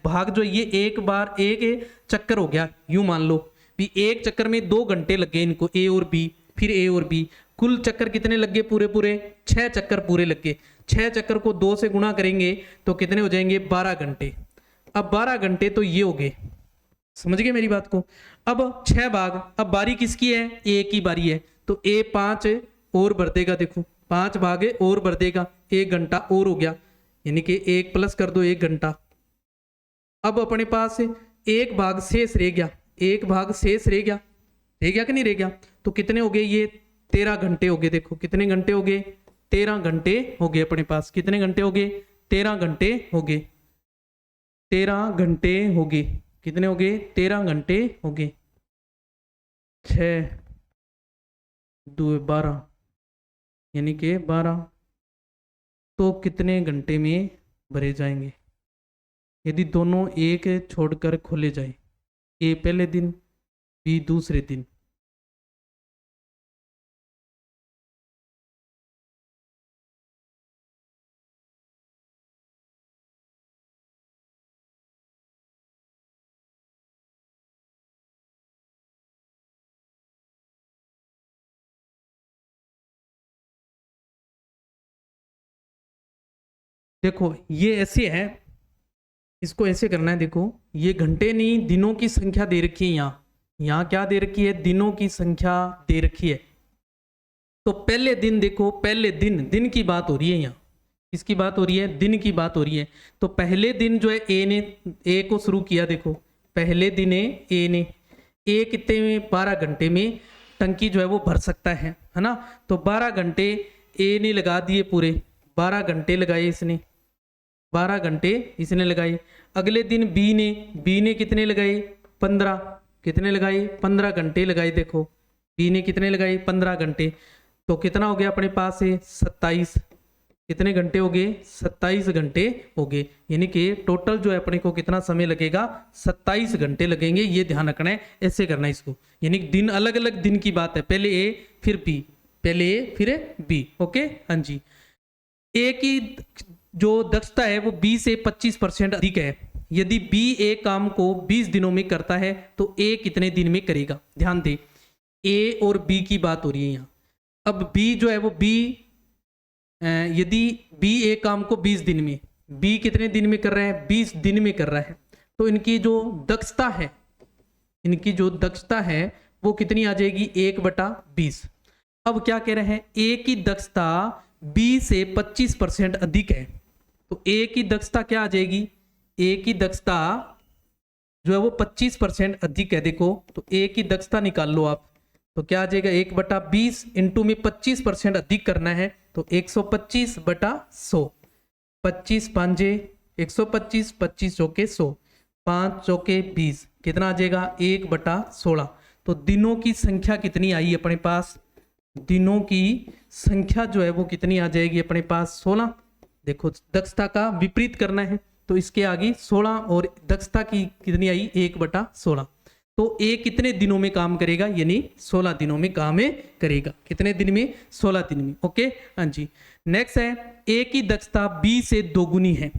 भाग जो ये एक बार एक चक्कर हो गया, यूं मान लो भी एक चक्कर में 2 घंटे लग गए इनको, ए और बी, फिर ए और बी, कुल चक्कर कितने लग गए पूरे पूरे, 6 चक्कर पूरे लग गए। 6 चक्कर को 2 से गुणा करेंगे तो कितने हो जाएंगे, 12 घंटे। अब 12 घंटे तो ये हो गए, समझ गए मेरी बात को। अब 6 भाग, अब बारी किसकी है, ए की बारी है, तो ए 5 और भर देगा, देखो 5 भाग और भर देगा, 1 घंटा और हो गया, यानी कि 1 प्लस कर दो 1 घंटा। अब अपने पास 1 भाग शेष रह गया, 1 भाग शेष रह गया कि नहीं रह गया, तो कितने हो गए, ये 13 घंटे हो गए। देखो कितने घंटे हो गए, 13 घंटे हो गए अपने पास, कितने घंटे हो गए, 13 घंटे हो गए, 13 घंटे हो गए, कितने हो गए, 13 घंटे हो गए, 6 2 12 यानी कि 12, तो कितने घंटे में भरे जाएंगे यदि दोनों एक छोड़कर खोले जाए, ए पहले दिन बी दूसरे दिन। देखो ये ऐसे है, इसको ऐसे करना है, देखो ये घंटे नहीं दिनों की संख्या दे रखी है, यहाँ क्या दे रखी है, दिनों की संख्या दे रखी है। तो पहले दिन देखो, पहले दिन की बात हो रही है, यहाँ किसकी बात हो रही है, दिन की बात हो रही है। तो पहले दिन जो है ए को शुरू किया, देखो पहले दिन ए कितने में, 12 घंटे में टंकी जो है वो भर सकता है ना। तो 12 घंटे ए ने लगा दिए पूरे, 12 घंटे लगाए इसने, 12 घंटे इसने लगाए। अगले दिन बी ने कितने लगाए, 15, कितने लगाए, 15 घंटे लगाए। देखो बी ने कितने लगाए, 15 घंटे, तो कितना हो गया अपने पास है 27, कितने घंटे हो गए, 27 घंटे हो गए, यानी कि टोटल जो है अपने को कितना समय लगेगा, 27 घंटे लगेंगे। ये ध्यान रखना है, ऐसे करना है इसको, यानी दिन अलग अलग दिन की बात है, पहले ए फिर बी, पहले ए फिर बी, ओके हाँ जी। ए की जो दक्षता है वो 20 से 25% अधिक है। यदि बी ए काम को 20 दिनों में करता है तो ए कितने दिन में करेगा, ध्यान दे, ए और बी की बात हो रही है यहाँ। अब बी जो है वो यदि बी ए काम को 20 दिन में, बी कितने दिन में कर रहा है, 20 दिन में कर रहा है, तो इनकी जो दक्षता है वो कितनी आ जाएगी, 1/20। अब क्या कह रहे हैं, ए की दक्षता 20 से 25% अधिक है, तो ए की दक्षता क्या आ जाएगी, ए की दक्षता जो है वो 25% अधिक है। देखो तो ए की दक्षता निकाल लो आप, तो क्या आ जाएगा, 1/20 इंटू में 25% अधिक करना है, तो 125/100, 25 5 125, 25 चौके 100, 5 चौके 20, कितना आ जाएगा 1/16। तो दिनों की संख्या कितनी आई अपने पास, दिनों की संख्या जो है वो कितनी आ जाएगी अपने पास, 16। देखो दक्षता का विपरीत करना है, तो इसके आगे 16 और दक्षता की कितनी आई, 1/16। तो ए कितने दिनों में काम करेगा, यानी 16 दिनों में काम करेगा, कितने दिन में, 16 दिन में, ओके हाँ जी। नेक्स्ट है, ए की दक्षता बी से दोगुनी है।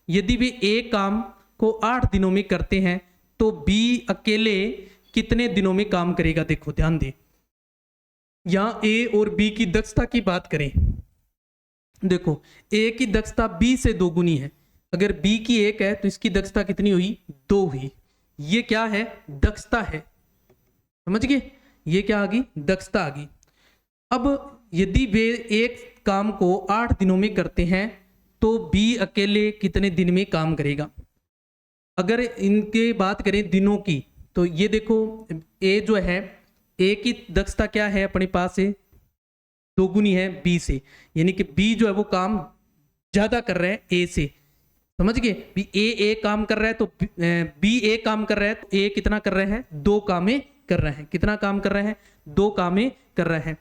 यदि वे ए काम को 8 दिनों में करते हैं तो बी अकेले कितने दिनों में काम करेगा। देखो ध्यान दे, यहां ए और बी की दक्षता की बात करें, देखो ए की दक्षता बी से दोगुनी है, अगर बी की 1 है तो इसकी दक्षता कितनी हुई, 2 हुई। ये क्या है, दक्षता है, समझ गए, ये क्या आ गई, दक्षता आ गई। अब यदि वे एक काम को 8 दिनों में करते हैं तो बी अकेले कितने दिन में काम करेगा। अगर इनके बात करें दिनों की, तो ये देखो ए जो है, ए की दक्षता क्या है अपने पास है दोगुनी है बी से, यानी कि बी जो है वो काम ज्यादा कर रहा है ए से। समझ गए? भी ए काम कर रहा है तो बी ए काम कर रहा है तो ए कितना कर रहा है? 2 कामें कर रहे हैं। कितना काम कर रहे हैं? 2 कामें कर रहे हैं।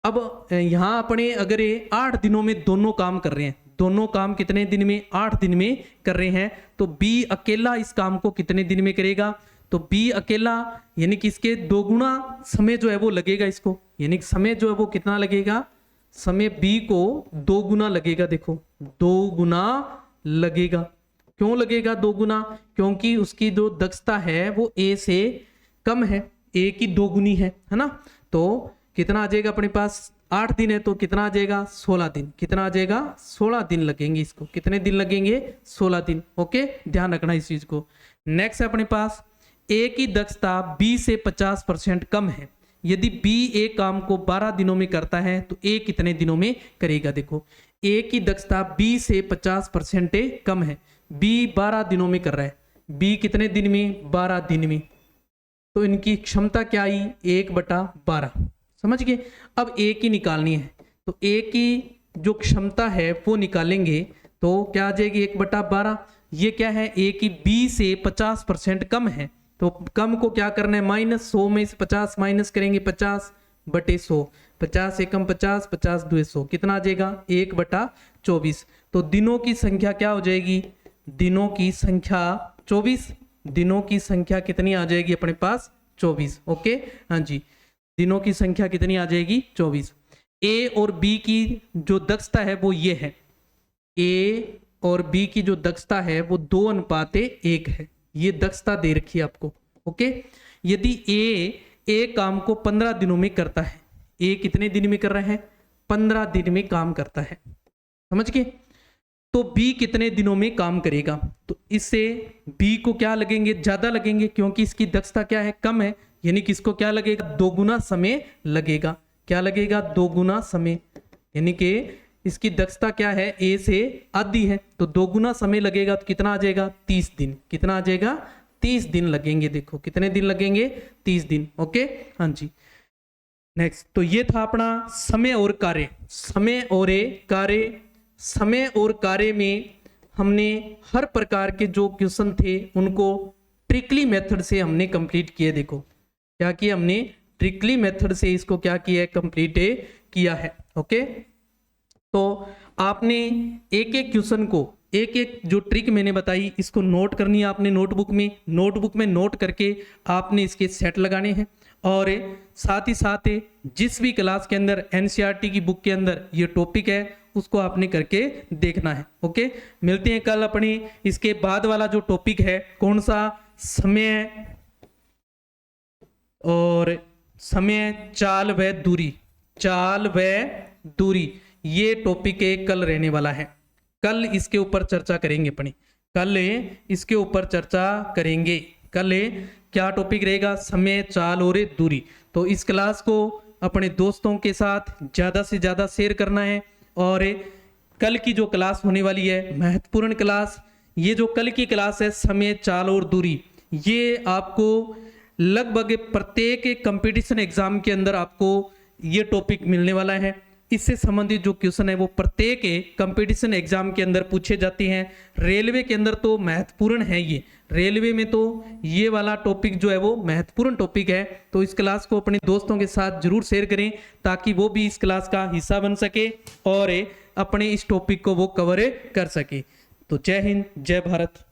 अब यहां अपने अगर ये 8 दिनों में दोनों काम कर रहे हैं, दोनों काम कितने दिन में? 8 दिन में कर रहे हैं, तो बी अकेला इस काम को कितने दिन में करेगा? तो बी अकेला यानी कि इसके 2 गुना समय जो है वो लगेगा इसको, यानी कि समय जो है वो कितना लगेगा? समय बी को 2 गुना लगेगा। देखो 2 गुना लगेगा। क्यों लगेगा 2 गुना? क्योंकि उसकी जो दक्षता है वो ए से कम है, ए की 2 गुनी है ना। तो कितना आ जाएगा अपने पास? 8 दिन है तो कितना आ जाएगा? 16 दिन। कितना आ जाएगा? 16 दिन लगेंगे इसको। कितने दिन लगेंगे? 16 दिन। ओके, ध्यान रखना इस चीज को। नेक्स्ट है अपने पास ए की दक्षता बी से 50% कम है। यदि बी ए काम को 12 दिनों में करता है तो ए कितने दिनों में करेगा? देखो ए की दक्षता बी से 50% कम है, बी 12 दिनों में कर रहा है, बी कितने दिन में? 12 दिन में। तो इनकी क्षमता क्या आई? 1/12। समझ गए? अब ए की निकालनी है, तो ए की जो क्षमता है वो निकालेंगे तो क्या आ जाएगी? 1/12। ये क्या है? ए की बी से 50% कम है, तो कम को क्या करना है? माइनस। 100 में से 50 माइनस करेंगे, 50/100। 50 एकम 50, 50 2 100। कितना आ जाएगा? 1/24। तो दिनों की संख्या क्या हो जाएगी? दिनों की संख्या 24। दिनों की संख्या कितनी आ जाएगी अपने पास? 24। ओके, हाँ जी, दिनों की संख्या कितनी आ जाएगी? 24। ए और बी की जो दक्षता है वो ये है, ए और बी की जो दक्षता है वो 2:1 है। ये दक्षता दे रखी है आपको। ओके, यदि ए काम को 15 दिनों में करता है, ए कितने दिन में कर रहा है? 15 दिन में काम करता है। समझ गए? तो बी कितने दिनों में काम करेगा? तो इससे बी को क्या लगेंगे? ज्यादा लगेंगे, क्योंकि इसकी दक्षता क्या है? कम है, यानी कि इसको क्या लगेगा? 2 गुना समय लगेगा। क्या लगेगा? 2 गुना समय, यानी कि इसकी दक्षता क्या है? ए से आधी है, तो 2 गुना समय लगेगा। तो कितना आ जाएगा? 30 दिन। कितना आ जाएगा? 30 दिन लगेंगे। देखो कितने दिन लगेंगे? 30 दिन। ओके, हाँ जी। नेक्स्ट, तो ये था अपना समय और कार्य। समय और कार्य, समय और कार्य में हमने हर प्रकार के जो क्वेश्चन थे उनको ट्रिकली मेथड से हमने कंप्लीट किए। देखो क्या किया हमने? ट्रिकली मेथड से इसको क्या किया है? कंप्लीट किया है। ओके, तो आपने एक एक क्वेश्चन को, एक एक जो ट्रिक मैंने बताई इसको नोट करनी है आपने नोटबुक में। नोटबुक में नोट करके आपने इसके सेट लगाने हैं, और साथ ही साथ जिस भी क्लास के अंदर एनसीईआरटी की बुक के अंदर ये टॉपिक है उसको आपने करके देखना है। ओके, मिलते हैं कल अपनी इसके बाद वाला जो टॉपिक है कौन सा? समय और समय, चाल व दूरी। चाल व दूरी ये टॉपिक कल रहने वाला है। कल इसके ऊपर चर्चा करेंगे अपनी, कल इसके ऊपर चर्चा करेंगे। कल क्या टॉपिक रहेगा? समय, चाल और दूरी। तो इस क्लास को अपने दोस्तों के साथ ज़्यादा से ज़्यादा शेयर करना है। और कल की जो क्लास होने वाली है महत्वपूर्ण क्लास, ये जो कल की क्लास है समय, चाल और दूरी, ये आपको लगभग प्रत्येक कंपटीशन एग्जाम के अंदर आपको ये टॉपिक मिलने वाला है। इससे संबंधित जो क्वेश्चन है वो प्रत्येक कंपटीशन एग्जाम के अंदर पूछे जाते हैं। रेलवे के अंदर तो महत्वपूर्ण है ये, रेलवे में तो ये वाला टॉपिक जो है वो महत्वपूर्ण टॉपिक है। तो इस क्लास को अपने दोस्तों के साथ जरूर शेयर करें ताकि वो भी इस क्लास का हिस्सा बन सके और अपने इस टॉपिक को वो कवर कर सके। तो जय हिंद, जय भारत।